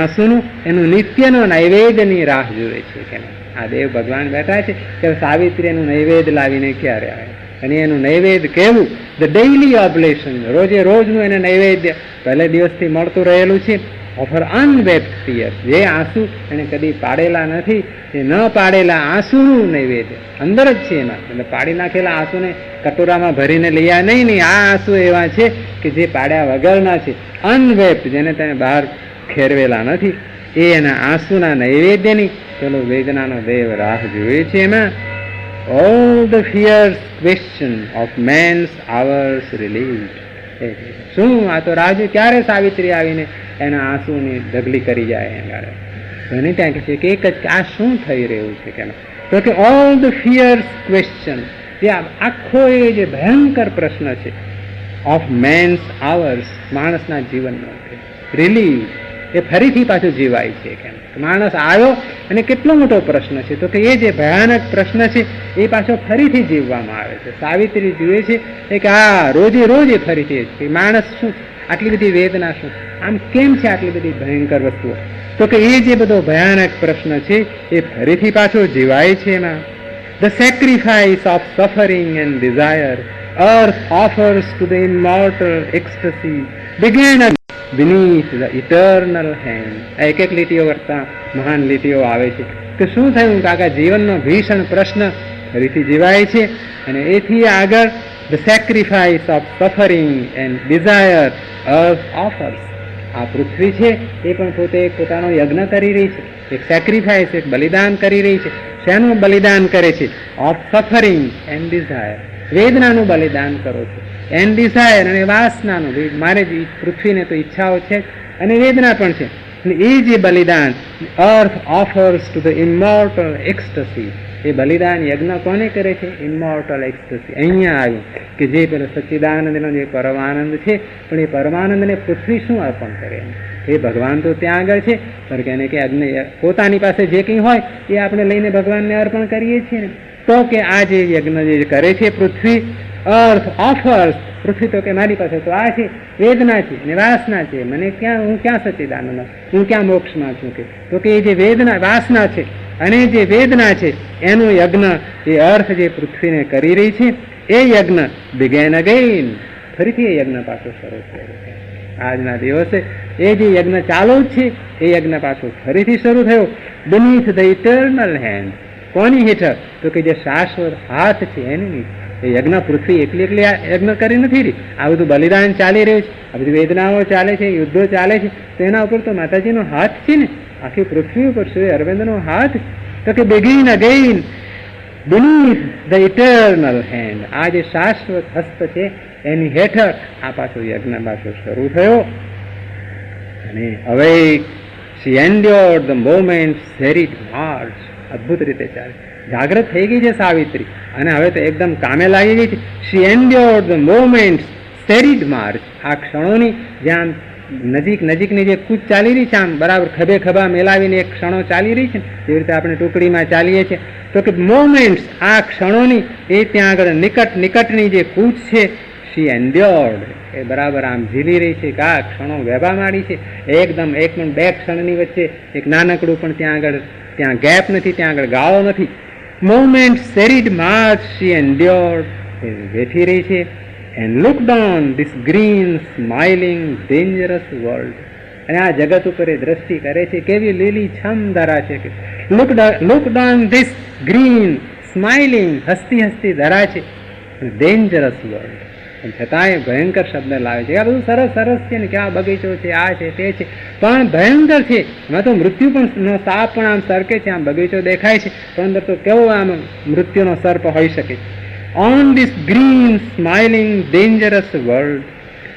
આંસુનું એનું નિત્યનો નૈવેદ્યની રાહ જુએ છે. કે આ દેવ ભગવાન બેઠા છે કે સાવિત્રી એનું નૈવેદ્ય લાવીને ક્યારે આવે. અને એનું નૈવેદ્ય કેવું? ધ ડેઇલી ઓબ્લેશન, રોજે રોજનું એને નૈવેદ્ય પહેલે દિવસથી મળતું રહેલું છે. ઓફ હર અનવેપ્ટ ટીયર્સ, જે આંસુ એને કદી પાડેલા નથી, એ ન પાડેલા આંસુનું નૈવેદ્ય અંદર જ છે એમાં. એટલે પાડી નાખેલા આંસુને કટોરામાં ભરીને લઈ આ નહીં. આ આંસુ એવા છે કે જે પાડ્યા વગરના છે, અનવેપ્ટ, જેને તેને બહાર ખેરવેલા નથી, એ એના આંસુના નૈવેદ્યની પેલો વેદનાનો દેવ રાહ જુએ છે. એમાં all the fierce question of man's hours relived. શું આ તો રાહ ક્યારે સાવિત્રી આવીને એના આંસુની ઢગલી કરી જાય. એને ત્યાં કહે છે કે એક જ આ શું થઈ રહ્યું છે કે, તો કે ઓલ ધ ફિયર્સ ક્વેશ્ચન, જે આખો એ જે ભયંકર પ્રશ્ન છે ઓફ મેન્સ આવર્સ, માણસના જીવનનો રિલીવ, એ ફરીથી પાછું જીવાય છે. કેમ? માણસ આવ્યો અને કેટલો મોટો પ્રશ્ન છે, તો કે એ જે ભયાનક પ્રશ્ન છે એ પાછો ફરીથી જીવવામાં આવે છે. સાવિત્રી જુએ છે કે આ રોજે ફરીથી કે માણસ શું, આટલી બધી વેદના શું, આમ કેમ છે આટલી બધી ભયંકર વસ્તુઓ. તો કે એ જે બધો ભયાનક પ્રશ્ન છે એ ફરીથી પાછો જીવાય છે. એમાં the sacrifice of suffering and desire earth offers to the immortal ecstasy began beneath the eternal hand. એક લીટીઓ કરતા મહાન લીટીઓ આવે છે કે શું થયું? કાકા જીવનનો ભીષણ પ્રશ્ન ફરીથી જીવાય છે. અને એથી આગળ the sacrifice of suffering and desire earth offers. આ પૃથ્વી છે એ પણ પોતે પોતાનો યજ્ઞ કરી રહી છે, એક સેક્રિફાઈસ, એક બલિદાન કરી રહી છે. શેનું બલિદાન કરે છે? ઓફ સફરિંગ એન્ડ ડિઝાયર, વેદનાનું બલિદાન કરો છો, એન્ડ ડિઝાયર અને વાસનાનું. મારે જ પૃથ્વીને તો ઈચ્છાઓ છે અને વેદના પણ છે. અને એ જે બલિદાન અર્થ ઓફર્સ ટુ ધ ઇમોર્ટલ એક્સ્ટસી, એ બલિદાન યજ્ઞ કોને કરે છે? ઇમોર્ટલ એક્સ્ટસી. અહીંયા આવ્યું કે જે પેલો સચ્ચિદાનંદનો જે પરમાનંદ છે, પણ એ પરમાનંદને પૃથ્વી શું અર્પણ કરે? એ ભગવાન તો ત્યાં આગળ છે, પણ એને કે પોતાની પાસે જે કંઈ હોય એ આપણે લઈને ભગવાનને અર્પણ કરીએ છીએ ને. તો કે આ જે યજ્ઞ જે કરે છે પૃથ્વી, અર્થ ઓફર્સ, પૃથ્વી તો કે મારી પાસે તો આ છે, વેદના છે અને વાસના છે, મને હું ક્યાં સચ્ચિદાનંદ, હું ક્યાં મોક્ષમાં છું? કે તો કે એ જે વેદના, વાસના છે અને જે વેદના છે એનું યજ્ઞ, એ અર્થ જે પૃથ્વીને કરી રહી છે, એ યજ્ઞ બિગેન અગેન, ફરીથી એ યજ્ઞ પાછો શરૂ થયો છે. આજના દિવસે એ જે યજ્ઞ ચાલુ જ છે એ યજ્ઞ પાછો ફરીથી શરૂ થયો. beneath the eternal hand. કોની હેઠળ? તો કે જે શાશ્વત હાથ છે એની નીચે. એ યજ્ઞ પૃથ્વી એકલી એકલી યજ્ઞ કરી નથી રહી. આ બધું બલિદાન ચાલી રહ્યું છે, આ બધી વેદનાઓ ચાલે છે, યુદ્ધો ચાલે છે, તો એના ઉપર તો માતાજીનો હાથ છે ને. આખી પૃથ્વી ઉપર શ્રી અરવિંદનો હાથ. તો કે begin again beneath the eternal hand. આ જે શાશ્વત હસ્ત છે એની હેઠળ આ પાછો યજ્ઞ પાછો શરૂ થયો. અને હવે she endured the moments serried march. અદભુત રીતે ચાલે. જાગ્રત થઈ ગઈ છે સાવિત્રી અને હવે તો એકદમ કામે લાગી ગઈ છે. she endured the moments serried march. આ ક્ષણોની જ્યાં નજીકની જે કૂચ ચાલી રહી છે, આમ બરાબર ખભે ખભા મેલાવીને એક ક્ષણો ચાલી રહી છે ને, જેવી રીતે આપણે ટુકડીમાં ચાલીએ છીએ, તો કે મોમેન્ટ્સ, આ ક્ષણોની એ ત્યાં આગળ નિકટની જે કૂચ છે, she endured, એ બરાબર આમ ઝીલી રહી છે કે આ ક્ષણો વહેવા માંડી છે. એકદમ એક પણ બે ક્ષણની વચ્ચે એક નાનકડું પણ ત્યાં ગેપ નથી, ત્યાં આગળ ગાળો નથી. મોમેન્ટ સેરીડ માર્ચ she endured, એ બેઠી રહી છે. and looked on this green smiling dangerous world. અને આ જગત ઉપર એ દ્રષ્ટિ કરે છે, કેવી લીલી છમ ધરા છે. looked on this green smiling, હસતી ધરા છે, dangerous world. છતાંય ભયંકર શબ્દ લાવે છે. આ બધું સરસ છે ને, કે આ બગીચો છે, આ છે, તે છે, પણ ભયંકર છે. એમાં તો મૃત્યુ પણ સાપ પણ આમ સરકે છે. આમ બગીચો દેખાય છે પણ અંદર તો કેવો આમ મૃત્યુનો સર્પ હોઈ શકે. on this green smiling dangerous world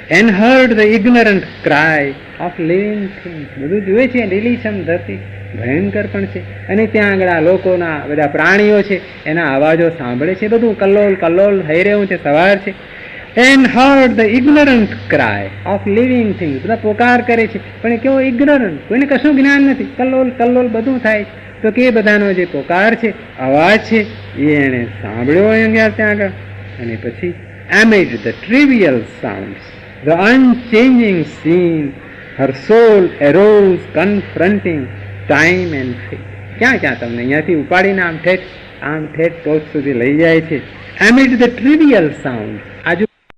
and heard the ignorant cry of living things. બધું જુએ છે, લીલીછમ ધરતી ભયંકર પણ છે, અને ત્યાં આગળ આ લોકોના બધા પ્રાણીઓ છે એના અવાજો સાંભળે છે. બધું કલ્લોલ થઈ રહ્યું છે, સવાર છે. and heard the ignorant cry of living things. બધા પોકાર કરે છે પણ એ કેવો ignorant, કોઈને કશું જ્ઞાન નથી, કલ્લોલ બધું થાય છે. તો કે બધાનો જે પોકાર છે, અવાજ છે, એ એણે સાંભળ્યો અહીંયા ત્યાં આગળ. અને પછી amid the trivial sounds, the unchanging scene, her soul arose confronting time and fate. ક્યાં તમને અહીંયાથી ઉપાડીને આમ ઠેઠ ટોચ સુધી લઈ જાય છે. amid the trivial sounds,